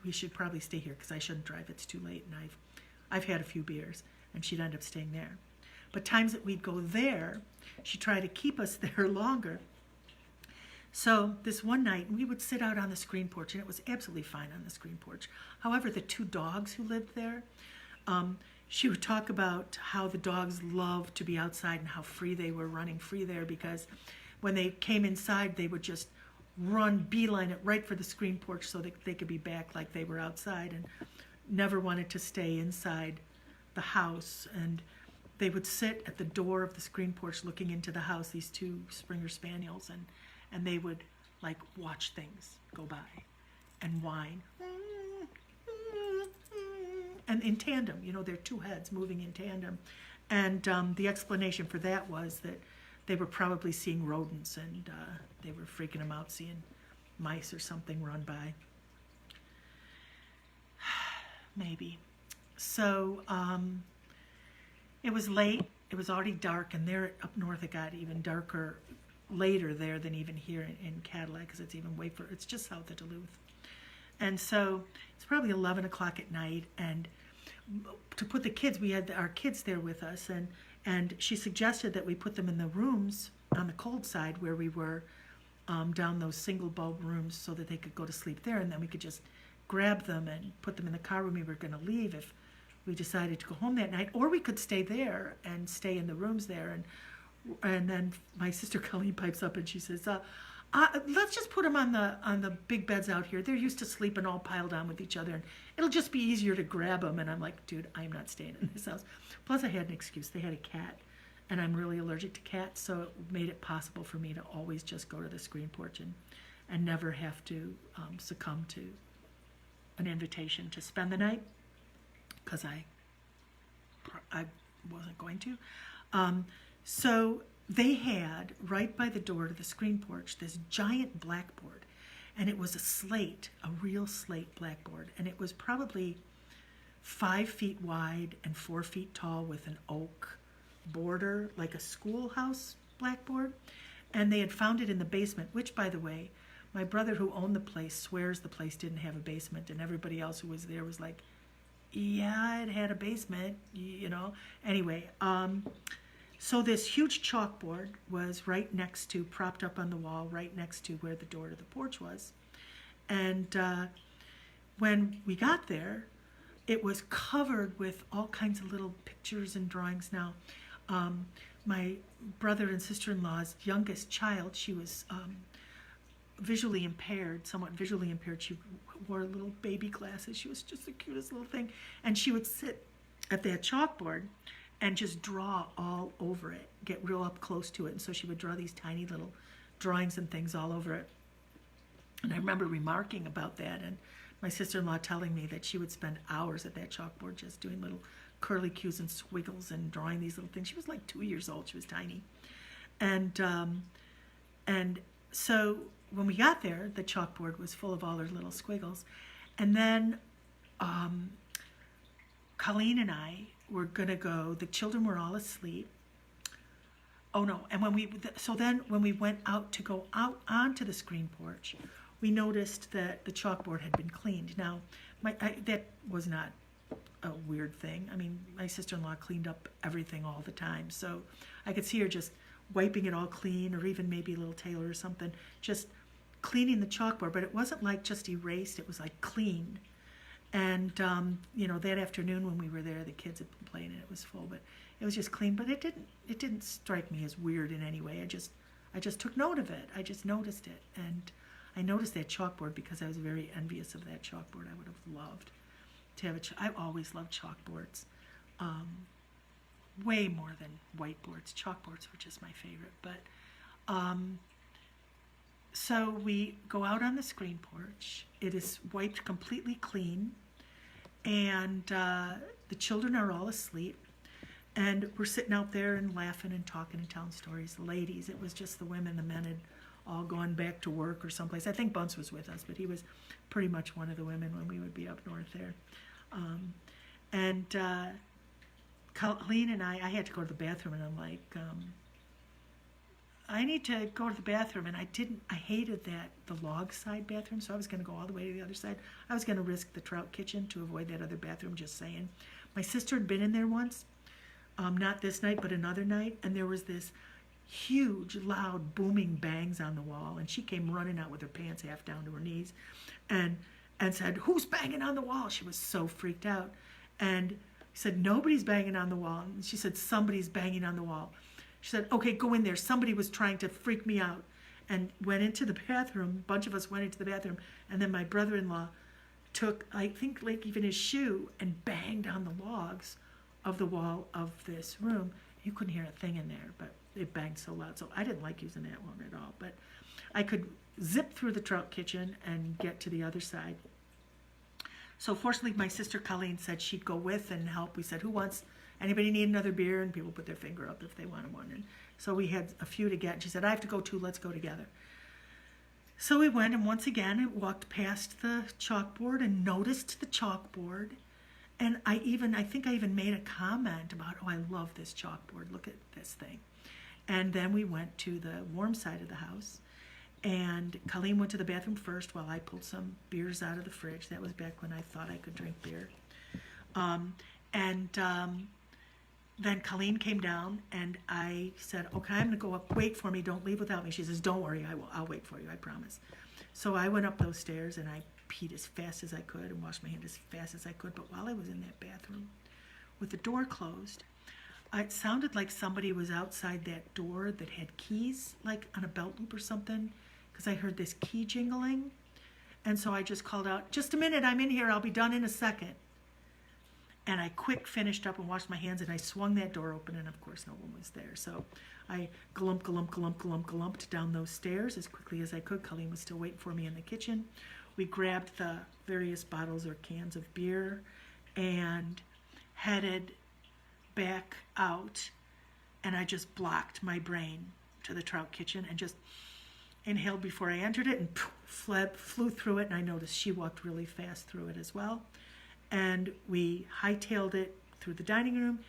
we should probably stay here because I shouldn't drive. It's too late, and I've had a few beers," and she'd end up staying there. But times that we'd go there, she'd try to keep us there longer. So this one night, we would sit out on the screen porch, and it was absolutely fine on the screen porch. However, the two dogs who lived there, she would talk about how the dogs loved to be outside and how free they were, running free there, because when they came inside, they would just beeline it right for the screen porch so that they could be back like they were outside, and never wanted to stay inside the house. And they would sit at the door of the screen porch looking into the house, these two Springer Spaniels, and they would like watch things go by and whine. And in tandem, they're two heads moving in tandem. And the explanation for that was that they were probably seeing rodents, and they were freaking them out, seeing mice or something run by. Maybe. So it was late. It was already dark, and there up north it got even darker later there than even here in Cadillac, because it's even it's just south of Duluth. And so it's probably 11 o'clock at night, and to put the kids, we had our kids there with us, and she suggested that we put them in the rooms on the cold side where we were, down those single bulb rooms, so that they could go to sleep there, and then we could just grab them and put them in the car when we were going to leave if we decided to go home that night, or we could stay there and stay in the rooms there. And then my sister Colleen pipes up and she says, let's just put them on the big beds out here. They're used to sleeping all piled on with each other, and it'll just be easier to grab them. And I'm like, dude, I'm not staying in this house. Plus, I had an excuse. They had a cat, and I'm really allergic to cats, so it made it possible for me to always just go to the screen porch and never have to succumb to an invitation to spend the night, because I wasn't going to. So they had, right by the door to the screen porch, this giant blackboard. and it was a slate, a real slate blackboard, and it was probably 5 feet wide and 4 feet tall with an oak border, like a schoolhouse blackboard. And they had found it in the basement, which, by the way, my brother who owned the place swears the place didn't have a basement, and everybody else who was there was like, yeah, it had a basement, you know. Anyway, so this huge chalkboard was right next to, propped up on the wall, right next to where the door to the porch was. And when we got there, it was covered with all kinds of little pictures and drawings. Now, my brother and sister-in-law's youngest child, she was visually impaired, somewhat visually impaired. She wore little baby glasses. She was just the cutest little thing. And she would sit at that chalkboard and just draw all over it, get real up close to it. And so she would draw these tiny little drawings and things all over it. And I remember remarking about that, and my sister-in-law telling me that she would spend hours at that chalkboard just doing little curly cues and squiggles and drawing these little things. She was like 2 years old. She was tiny. And so when we got there, the chalkboard was full of all her little squiggles. And then Colleen and I were going to go. The children were all asleep. Oh, no. And when we went out to go out onto the screen porch, we noticed that the chalkboard had been cleaned. Now, that was not a weird thing. I mean, my sister-in-law cleaned up everything all the time. So I could see her just wiping it all clean, or even maybe a little Taylor or something, just cleaning the chalkboard. But it wasn't like just erased. It was like clean. And, that afternoon when we were there, the kids had been playing and it was full, but it was just clean. But it didn't strike me as weird in any way. I just took note of it. I just noticed it. And I noticed that chalkboard because I was very envious of that chalkboard. I would have loved to have I always loved chalkboards, way more than whiteboards. Chalkboards were just my favorite. But so we go out on the screen porch. It is wiped completely clean, and the children are all asleep. And we're sitting out there and laughing and talking and telling stories. The ladies, it was just the women. The men had all gone back to work or someplace. I think Bunce was with us, but he was pretty much one of the women when we would be up north there. Colleen and I had to go to the bathroom, and I'm like, I need to go to the bathroom. And I hated the log side bathroom, so I was going to go all the way to the other side. I was going to risk the trout kitchen to avoid that other bathroom, just saying. My sister had been in there once, not this night, but another night, and there was this huge, loud, booming bangs on the wall, and she came running out with her pants half down to her knees and said, "Who's banging on the wall?" She was so freaked out. And he said, "Nobody's banging on the wall." And she said, "Somebody's banging on the wall." She said, "Okay, go in there. Somebody was trying to freak me out." And went into the bathroom. A bunch of us went into the bathroom. And then my brother-in-law took, I think, like even his shoe and banged on the logs of the wall of this room. You couldn't hear a thing in there, but it banged so loud. So I didn't like using that one at all. But I could zip through the trout kitchen and get to the other side. So fortunately, my sister Colleen said she'd go with and help. We said, anybody need another beer? And people put their finger up if they wanted one. And so we had a few to get. And she said, "I have to go too. Let's go together." So we went, and once again, I walked past the chalkboard and noticed the chalkboard. And I think I even made a comment about, "Oh, I love this chalkboard. Look at this thing." And then we went to the warm side of the house. And Colleen went to the bathroom first while I pulled some beers out of the fridge. That was back when I thought I could drink beer. Then Colleen came down, and I said, "Okay, I'm going to go up. Wait for me. Don't leave without me." She says, "Don't worry. I'll wait for you. I promise." So I went up those stairs, and I peed as fast as I could and washed my hand as fast as I could. But while I was in that bathroom, with the door closed, it sounded like somebody was outside that door that had keys, like on a belt loop or something, because I heard this key jingling. And so I just called out, "Just a minute, I'm in here. I'll be done in a second." And I finished up and washed my hands, and I swung that door open, and of course no one was there. So I glumped down those stairs as quickly as I could. Colleen was still waiting for me in the kitchen. We grabbed the various bottles or cans of beer and headed back out, and I just blocked my brain to the trout kitchen and just inhaled before I entered it and flew through it, and I noticed she walked really fast through it as well. And we hightailed it through the dining room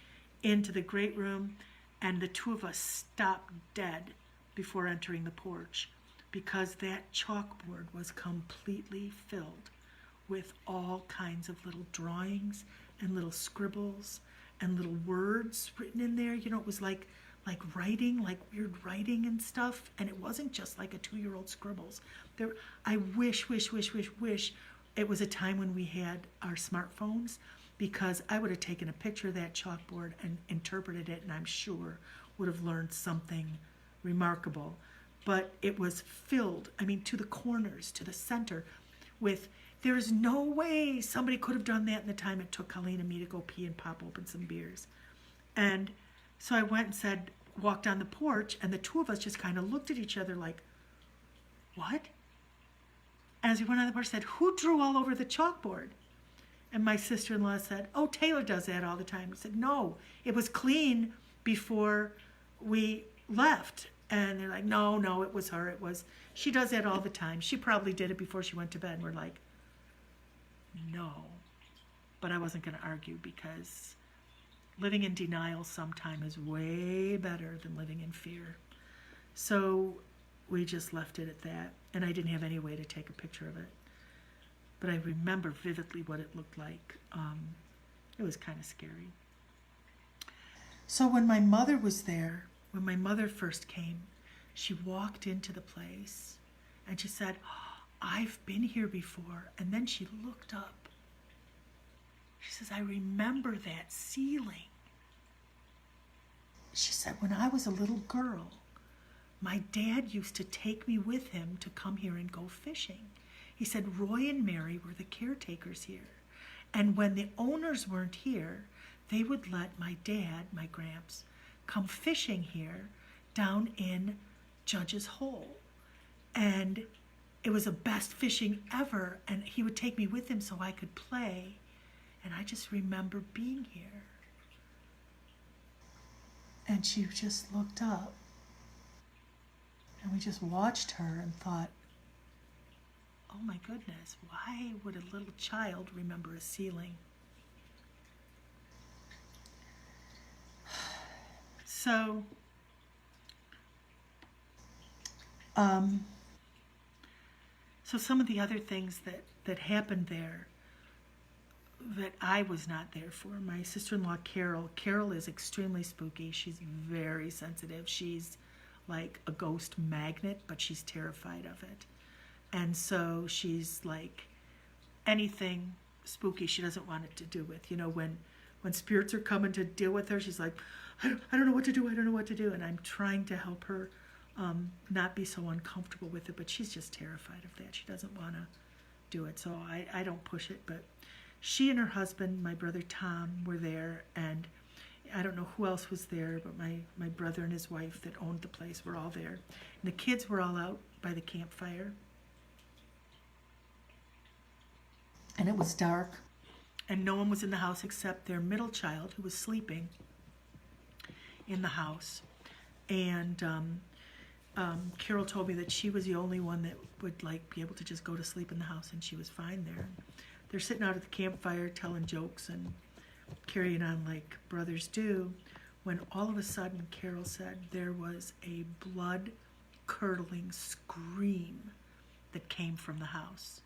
into the great room, and the two of us stopped dead before entering the porch because that chalkboard was completely filled with all kinds of little drawings and little scribbles and little words written in there. You know, it was like writing, like weird writing and stuff. And it wasn't just like a 2-year-old scribbles. I wish it was a time when we had our smartphones, because I would have taken a picture of that chalkboard and interpreted it, and I'm sure would have learned something remarkable. But it was filled, I mean, to the corners, to the center, with, there is no way somebody could have done that in the time it took Colleen and me to go pee and pop open some beers. And so I went and walked on the porch, and the two of us just kind of looked at each other like, what? And as we went on the porch, said, who drew all over the chalkboard? And my sister-in-law said, oh, Taylor does that all the time. I said, no, it was clean before we left. And they're like, no, it was her. She does that all the time. She probably did it before she went to bed. And we're like, no. But I wasn't going to argue, because living in denial sometime is way better than living in fear. So we just left it at that. And I didn't have any way to take a picture of it. But I remember vividly what it looked like. It was kind of scary. So when my mother was there, when my mother first came, she walked into the place and she said, oh, I've been here before. And then she looked up. She says, I remember that ceiling. She said, when I was a little girl, my dad used to take me with him to come here and go fishing. He said Roy and Mary were the caretakers here. And when the owners weren't here, they would let my dad, my Gramps, come fishing here down in Judge's Hole. And it was the best fishing ever. And he would take me with him so I could play. And I just remember being here. And she just looked up. And we just watched her and thought, oh my goodness, why would a little child remember a ceiling? So, some of the other things that happened there that I was not there for. My sister-in-law, Carol is extremely spooky. She's very sensitive. She's like a ghost magnet, but she's terrified of it. And so she's like, anything spooky she doesn't want it to do with. You know, when spirits are coming to deal with her, she's like, I don't know what to do. I don't know what to do. And I'm trying to help her not be so uncomfortable with it, but she's just terrified of that. She doesn't want to do it. So I don't push it. But she and her husband, my brother Tom, were there. And I don't know who else was there, but my brother and his wife that owned the place were all there. And the kids were all out by the campfire. And it was dark. And no one was in the house except their middle child, who was sleeping in the house. And Carol told me that she was the only one that would like be able to just go to sleep in the house, and she was fine there. They're sitting out at the campfire telling jokes and carrying on like brothers do, when all of a sudden Carol said there was a blood-curdling scream that came from the house.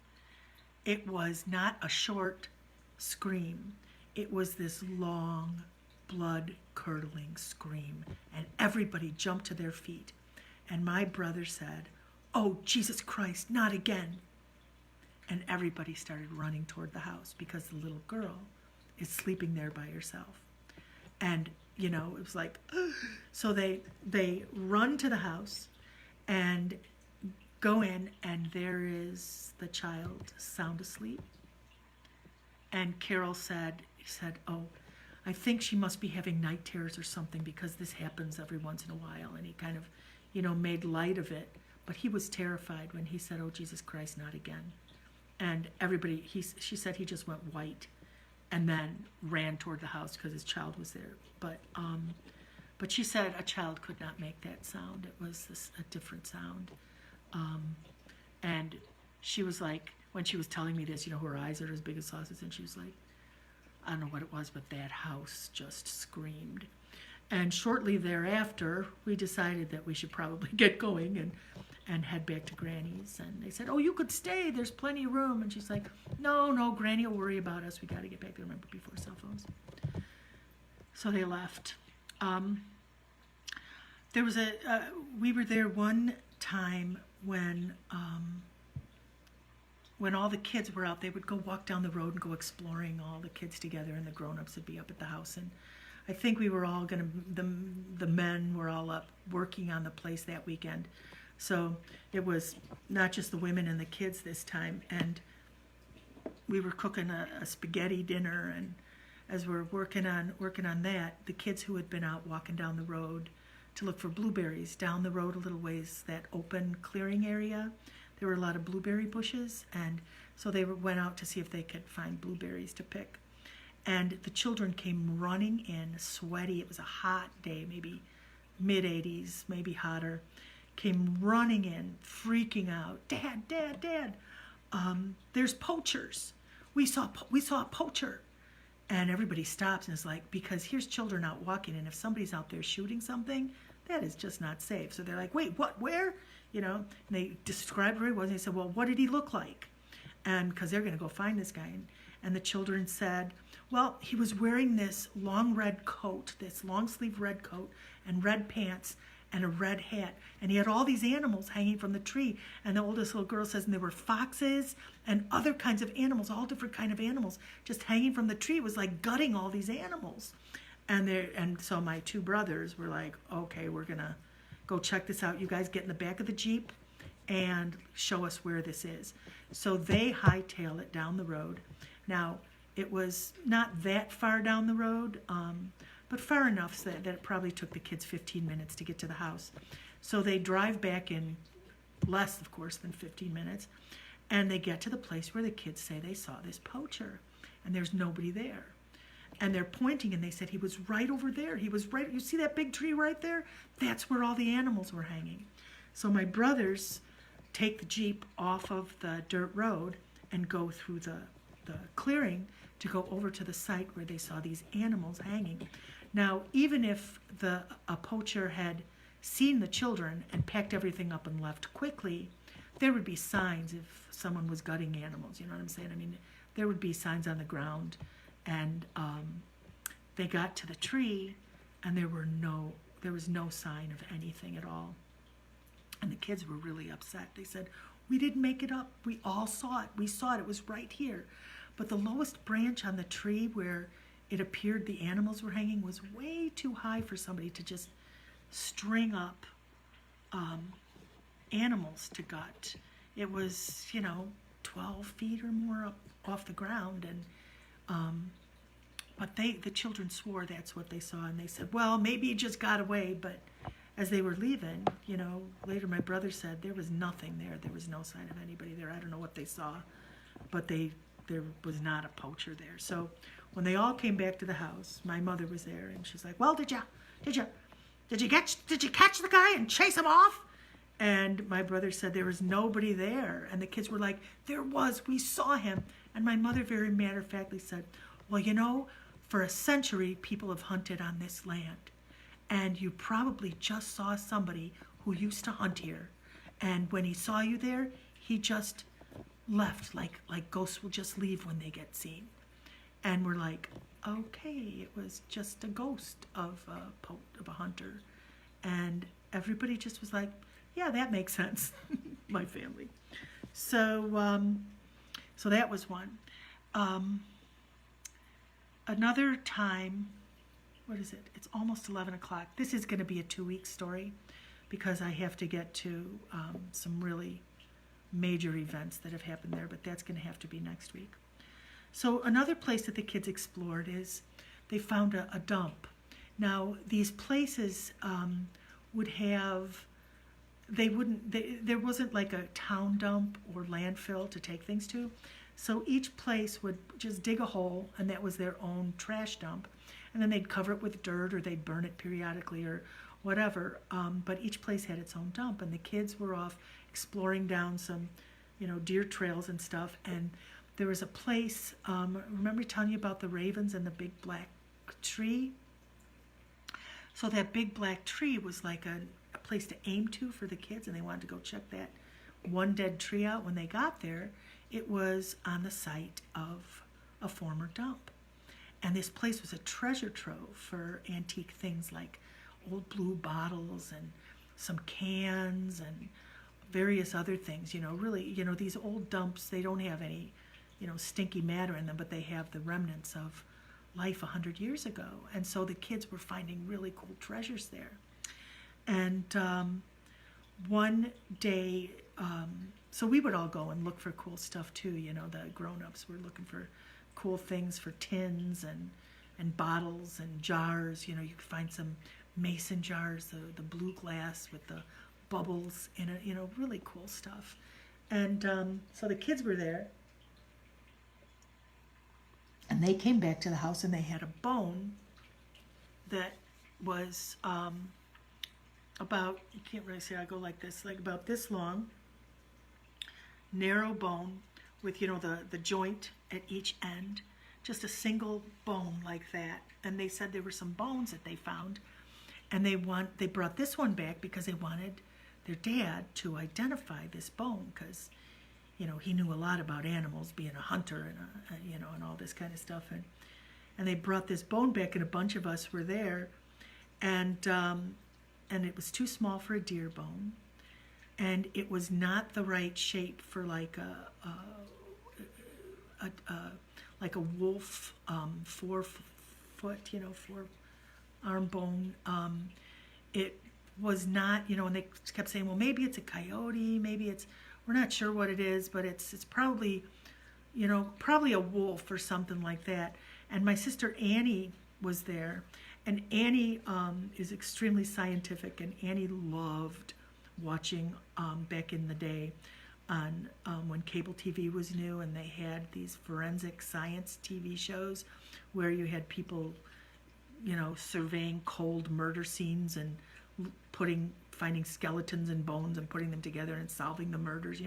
It was not a short scream. It was this long, blood-curdling scream, and everybody jumped to their feet. And my brother said, oh, Jesus Christ, not again. And everybody started running toward the house because the little girl is sleeping there by herself. And, you know, it was like, so they run to the house and go in, and there is the child sound asleep. And Carol said, oh, I think she must be having night terrors or something, because this happens every once in a while. And he kind of, you know, made light of it. But he was terrified when he said, oh, Jesus Christ, not again. And everybody, she said he just went white and then ran toward the house because his child was there. But she said a child could not make that sound. It was a different sound. And she was like, when she was telling me this, her eyes are as big as saucers, and she was like, I don't know what it was, but that house just screamed. And shortly thereafter, we decided that we should probably get going and head back to Granny's. And they said, oh, you could stay. There's plenty of room. And she's like, no, Granny will worry about us. We got to get back there. Remember, before cell phones. So they left. There was we were there one time when all the kids were out. They would go walk down the road and go exploring, all the kids together, and the grown-ups would be up at the house. And I think we were all the men were all up working on the place that weekend. So it was not just the women and the kids this time. And we were cooking a spaghetti dinner, and as we're working on that, the kids who had been out walking down the road to look for blueberries, down the road a little ways, that open clearing area, there were a lot of blueberry bushes, and so they went out to see if they could find blueberries to pick. And the children came running in, sweaty. It was a hot day, maybe mid-80s, maybe hotter. Came running in, freaking out. Dad, there's poachers. We saw a poacher. And everybody stops and is like, because here's children out walking, and if somebody's out there shooting something, that is just not safe. So they're like, wait, what, where? And they described where he was, and they said, well, what did he look like? And because they're going to go find this guy. And the children said, well, he was wearing this long red coat, this long sleeve red coat, and red pants, and a red hat. And he had all these animals hanging from the tree. And the oldest little girl says, and there were foxes and other kinds of animals, all different kind of animals, just hanging from the tree. It was like gutting all these animals. And so my two brothers were like, okay, we're going to go check this out. You guys get in the back of the Jeep and show us where this is. So they hightail it down the road. Now, it was not that far down the road, but far enough that it probably took the kids 15 minutes to get to the house. So they drive back in less, of course, than 15 minutes, and they get to the place where the kids say they saw this poacher, and there's nobody there. And they're pointing, and they said, he was right over there. He was right, you see that big tree right there? That's where all the animals were hanging. So my brothers take the Jeep off of the dirt road and go through the clearing to go over to the site where they saw these animals hanging. Now, even if a poacher had seen the children and packed everything up and left quickly, there would be signs if someone was gutting animals, you know what I'm saying? I mean, there would be signs on the ground, and they got to the tree, and there was no sign of anything at all. And the kids were really upset. They said, we didn't make it up. We all saw it. We saw it. It was right here. But the lowest branch on the tree where it appeared the animals were hanging was way too high for somebody to just string up animals to gut. It was, 12 feet or more up off the ground. And but the children swore that's what they saw. And they said, well, maybe it just got away. But as they were leaving, later my brother said there was nothing there. There was no sign of anybody there. I don't know what they saw, but there was not a poacher there. So when they all came back to the house, my mother was there, and she's like, well, did you catch the guy and chase him off? And my brother said there was nobody there. And the kids were like, there was, we saw him. And my mother very matter-of-factly said, well, for a century, people have hunted on this land. And you probably just saw somebody who used to hunt here. And when he saw you there, he just left, like ghosts will just leave when they get seen. And we're like, okay, it was just a ghost of a hunter. And everybody just was like, yeah, that makes sense. My family. So that was one. Another time, what is it? It's almost 11 o'clock. This is going to be a 2-week story because I have to get to some really major events that have happened there, but that's going to have to be next week. So another place that the kids explored is they found a dump. Now, these places would have, there wasn't like a town dump or landfill to take things to. So each place would just dig a hole, and that was their own trash dump. And then they'd cover it with dirt, or they'd burn it periodically, or whatever. But each place had its own dump, and the kids were off exploring down some deer trails and stuff. And there was a place, remember telling you about the ravens and the big black tree? So that big black tree was like a place to aim to for the kids, and they wanted to go check that one dead tree out. When they got there, it was on the site of a former dump. And this place was a treasure trove for antique things like old blue bottles and some cans and various other things. Really, these old dumps, they don't have any, stinky matter in them, but they have the remnants of life 100 years ago. And so the kids were finding really cool treasures there. And one day, so we would all go and look for cool stuff too. The grown-ups were looking for cool things for tins and bottles and jars. You could find some mason jars, the blue glass with the bubbles in it, really cool stuff. And so the kids were there. And they came back to the house and they had a bone that was about, you can't really see, I go like this, like about this long, narrow bone with, the joint at each end, just a single bone like that. And they said there were some bones that they found, and they brought this one back because they wanted their dad to identify this bone, because he knew a lot about animals, being a hunter and all this kind of stuff. And they brought this bone back, and a bunch of us were there, and it was too small for a deer bone, and it was not the right shape for like a wolf, 4 foot, 4 arm bone. It was not, and they kept saying, well, maybe it's a coyote, we're not sure what it is, but it's probably, probably a wolf or something like that. And my sister Annie was there, and Annie is extremely scientific, and Annie loved watching back in the day on when cable TV was new, and they had these forensic science TV shows where you had people, surveying cold murder scenes and finding skeletons and bones and putting them together and solving the murders.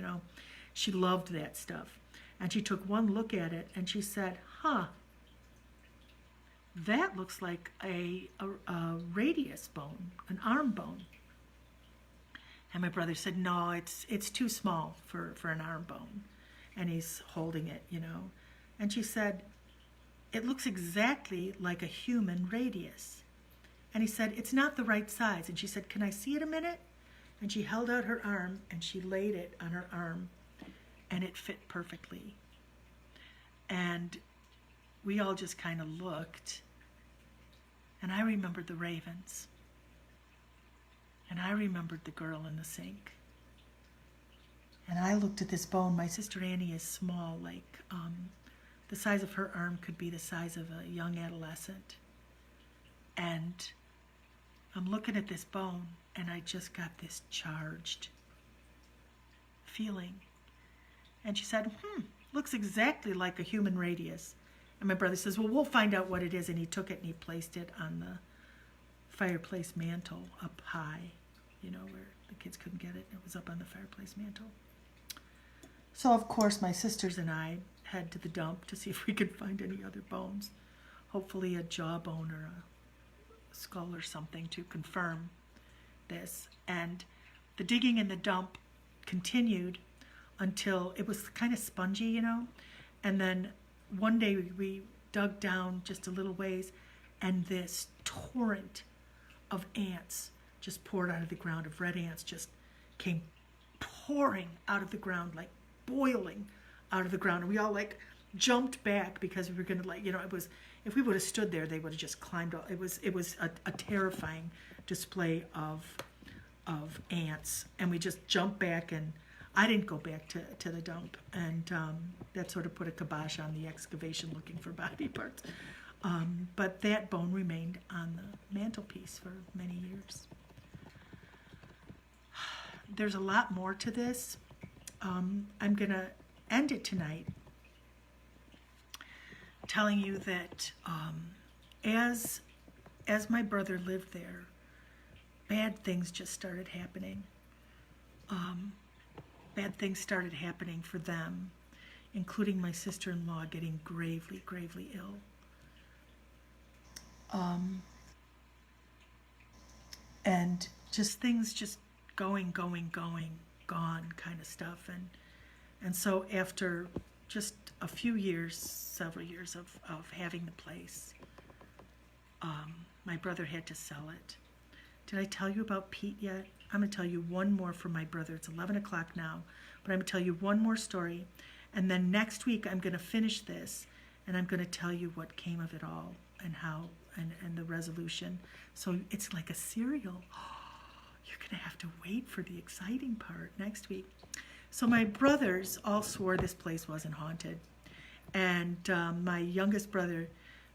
She loved that stuff. And she took one look at it and she said, that looks like a radius bone, an arm bone. And my brother said, no, it's too small for an arm bone. And he's holding it, And she said, it looks exactly like a human radius. And he said, it's not the right size. And she said, can I see it a minute? And she held out her arm and she laid it on her arm, and it fit perfectly. And we all just kind of looked. And I remembered the ravens. And I remembered the girl in the sink. And I looked at this bone. My sister Annie is small, like the size of her arm could be the size of a young adolescent. And I'm looking at this bone, and I just got this charged feeling. And she said, looks exactly like a human radius. And my brother says, well, we'll find out what it is. And he took it and he placed it on the fireplace mantle up high, where the kids couldn't get it. It was up on the fireplace mantle. So, of course, my sisters and I head to the dump to see if we could find any other bones. Hopefully a jawbone or a skull or something to confirm this. And the digging in the dump continued until it was kind of spongy, And then one day we dug down just a little ways, and this torrent of ants just poured out of the ground, of red ants just came pouring out of the ground, like boiling out of the ground. And we all like jumped back because we were going to it was, if we would have stood there, they would have just climbed up. It was a terrifying display of ants. And we just jumped back, and I didn't go back to the dump. And that sort of put a kibosh on the excavation looking for body parts. But that bone remained on the mantelpiece for many years. There's a lot more to this. I'm going to end it tonight telling you that as my brother lived there, bad things just started happening. bad things started happening for them, including my sister-in-law getting gravely, gravely ill. And just things just going, gone kind of stuff. And so after just a few years, several years of having the place, my brother had to sell it. Did I tell you about Pete yet? I'm going to tell you one more from my brother. It's 11 o'clock now, but I'm going to tell you one more story. And then next week I'm going to finish this, and I'm going to tell you what came of it all and how, and the resolution. So it's like a serial. You're going to have to wait for the exciting part next week. So my brothers all swore this place wasn't haunted. And my youngest brother,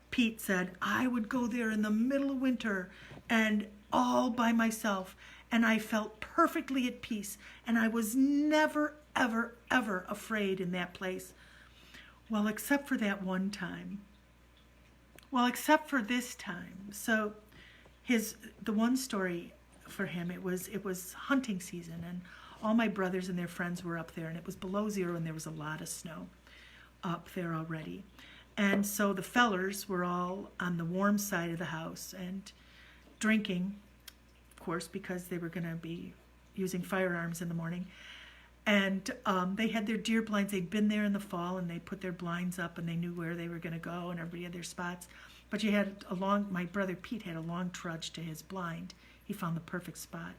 Pete, said, I would go there in the middle of winter and all by myself, and I felt perfectly at peace, and I was never, ever, ever afraid in that place. Well, except for that one time. Well, except for this time. So the one story for him, it was hunting season, and all my brothers and their friends were up there, and it was below zero, and there was a lot of snow up there already. And so the fellers were all on the warm side of the house and drinking, of course, because they were going to be using firearms in the morning. And they had their deer blinds. They'd been there in the fall, and they put their blinds up, and they knew where they were going to go, and everybody had their spots. But my brother Pete had a long trudge to his blind. He found the perfect spot.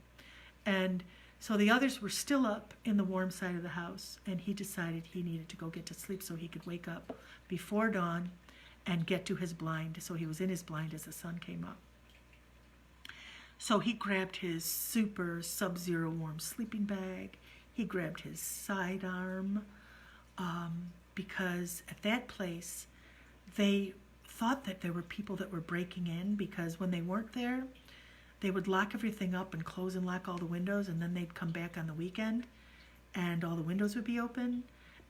And so the others were still up in the warm side of the house, and he decided he needed to go get to sleep so he could wake up before dawn and get to his blind. So he was in his blind as the sun came up. So he grabbed his super sub-zero warm sleeping bag. He grabbed his sidearm because at that place they thought that there were people that were breaking in, because when they weren't there, they would lock everything up and close and lock all the windows, and then they'd come back on the weekend and all the windows would be open,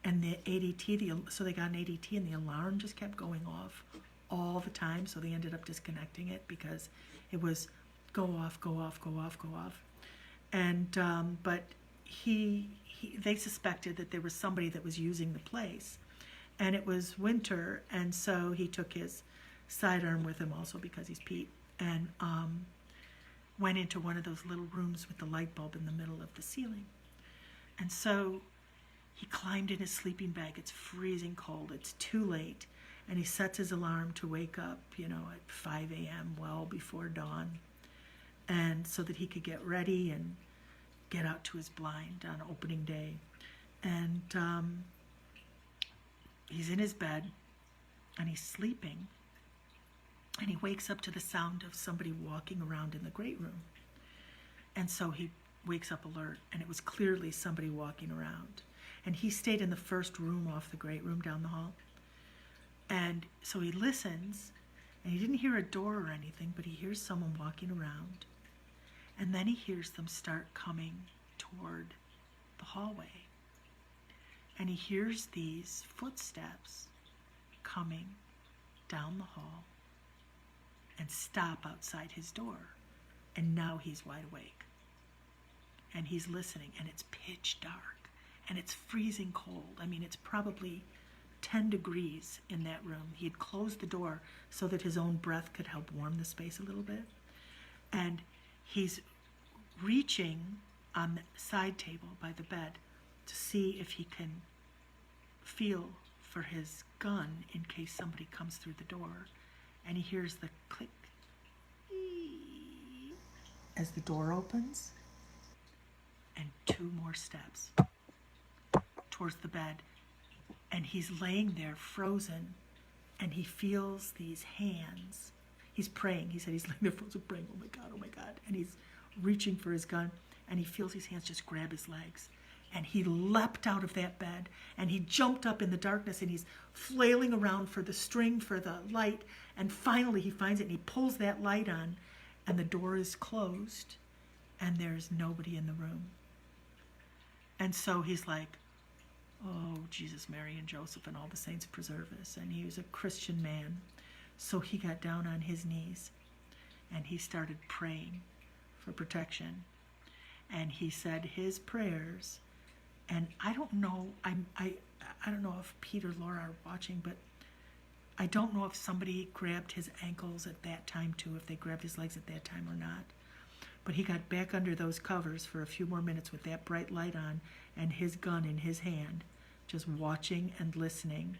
and the ADT, so they got an ADT, and the alarm just kept going off all the time. So they ended up disconnecting it because it was go off, go off, go off, go off. And but they suspected that there was somebody that was using the place, and it was winter, and so he took his sidearm with him also because he's Pete, and went into one of those little rooms with the light bulb in the middle of the ceiling. And so he climbed in his sleeping bag. It's freezing cold. It's too late. And he sets his alarm to wake up, at 5 a.m., well before dawn, and so that he could get ready and get out to his blind on opening day. And he's in his bed, and he's sleeping. And he wakes up to the sound of somebody walking around in the great room. And so he wakes up alert, and it was clearly somebody walking around. And he stayed in the first room off the great room down the hall. And so he listens, and he didn't hear a door or anything, but he hears someone walking around. And then he hears them start coming toward the hallway. And he hears these footsteps coming down the hall and stop outside his door. And now he's wide awake. And he's listening, and it's pitch dark, and it's freezing cold. I mean, it's probably 10 degrees in that room. He had closed the door so that his own breath could help warm the space a little bit. And he's reaching on the side table by the bed to see if he can feel for his gun in case somebody comes through the door. And he hears the click as the door opens, and 2 more steps towards the bed. And he's laying there frozen, and he feels these hands. He's praying. He said he's laying there frozen praying, oh my God. And he's reaching for his gun, and he feels these hands just grab his legs. And he leapt out of that bed, and he jumped up in the darkness, and he's flailing around for the string for the light. And finally he finds it, and he pulls that light on, and the door is closed, and there's nobody in the room. And so he's like, oh, Jesus, Mary, and Joseph, and all the saints preserve us. And he was a Christian man. So he got down on his knees, and he started praying for protection. And he said his prayers And I don't know, I don't know if Pete or Laura are watching, but I don't know if somebody grabbed his ankles at that time too, if they grabbed his legs at that time or not. But he got back under those covers for a few more minutes with that bright light on and his gun in his hand, just watching and listening.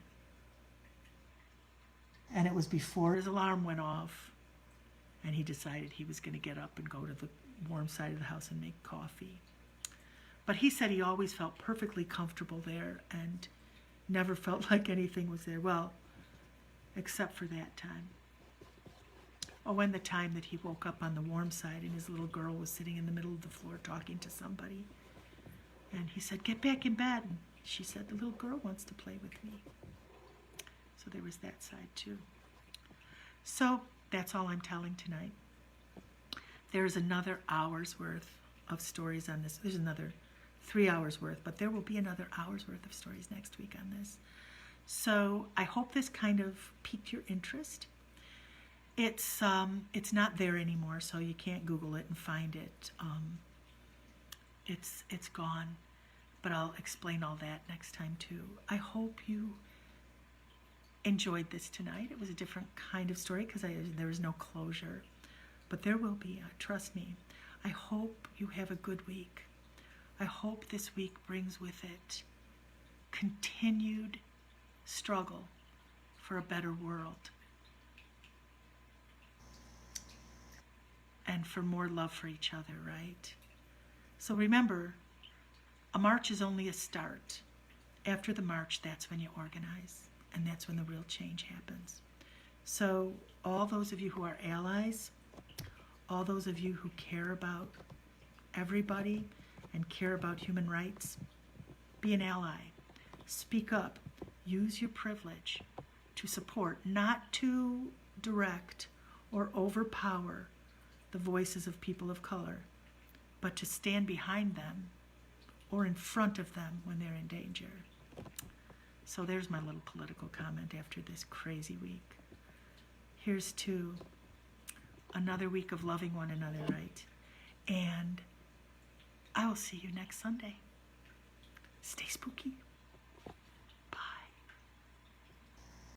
And it was before his alarm went off, and he decided he was going to get up and go to the warm side of the house and make coffee. But he said he always felt perfectly comfortable there and never felt like anything was there. Well, except for that time. Oh, and the time that he woke up on the warm side and his little girl was sitting in the middle of the floor talking to somebody. And he said, "Get back in bed." And she said, "The little girl wants to play with me." So there was that side too. So that's all I'm telling tonight. There's another hour's worth of stories on this. There's another 3 hours worth, but there will be another hour's worth of stories next week on this. So I hope this kind of piqued your interest. It's not there anymore, so you can't Google it and find it. It's gone, but I'll explain all that next time too. I hope you enjoyed this tonight. It was a different kind of story because there was no closure, but there will be. Trust me. I hope you have a good week. I hope this week brings with it continued struggle for a better world and for more love for each other, right? So remember, a march is only a start. After the march, that's when you organize, and that's when the real change happens. So all those of you who are allies, all those of you who care about everybody and care about human rights, be an ally. Speak up. Use your privilege to support, not to direct or overpower the voices of people of color, but to stand behind them or in front of them when they're in danger. So there's my little political comment after this crazy week. Here's to another week of loving one another, right? And I will see you next Sunday. Stay spooky.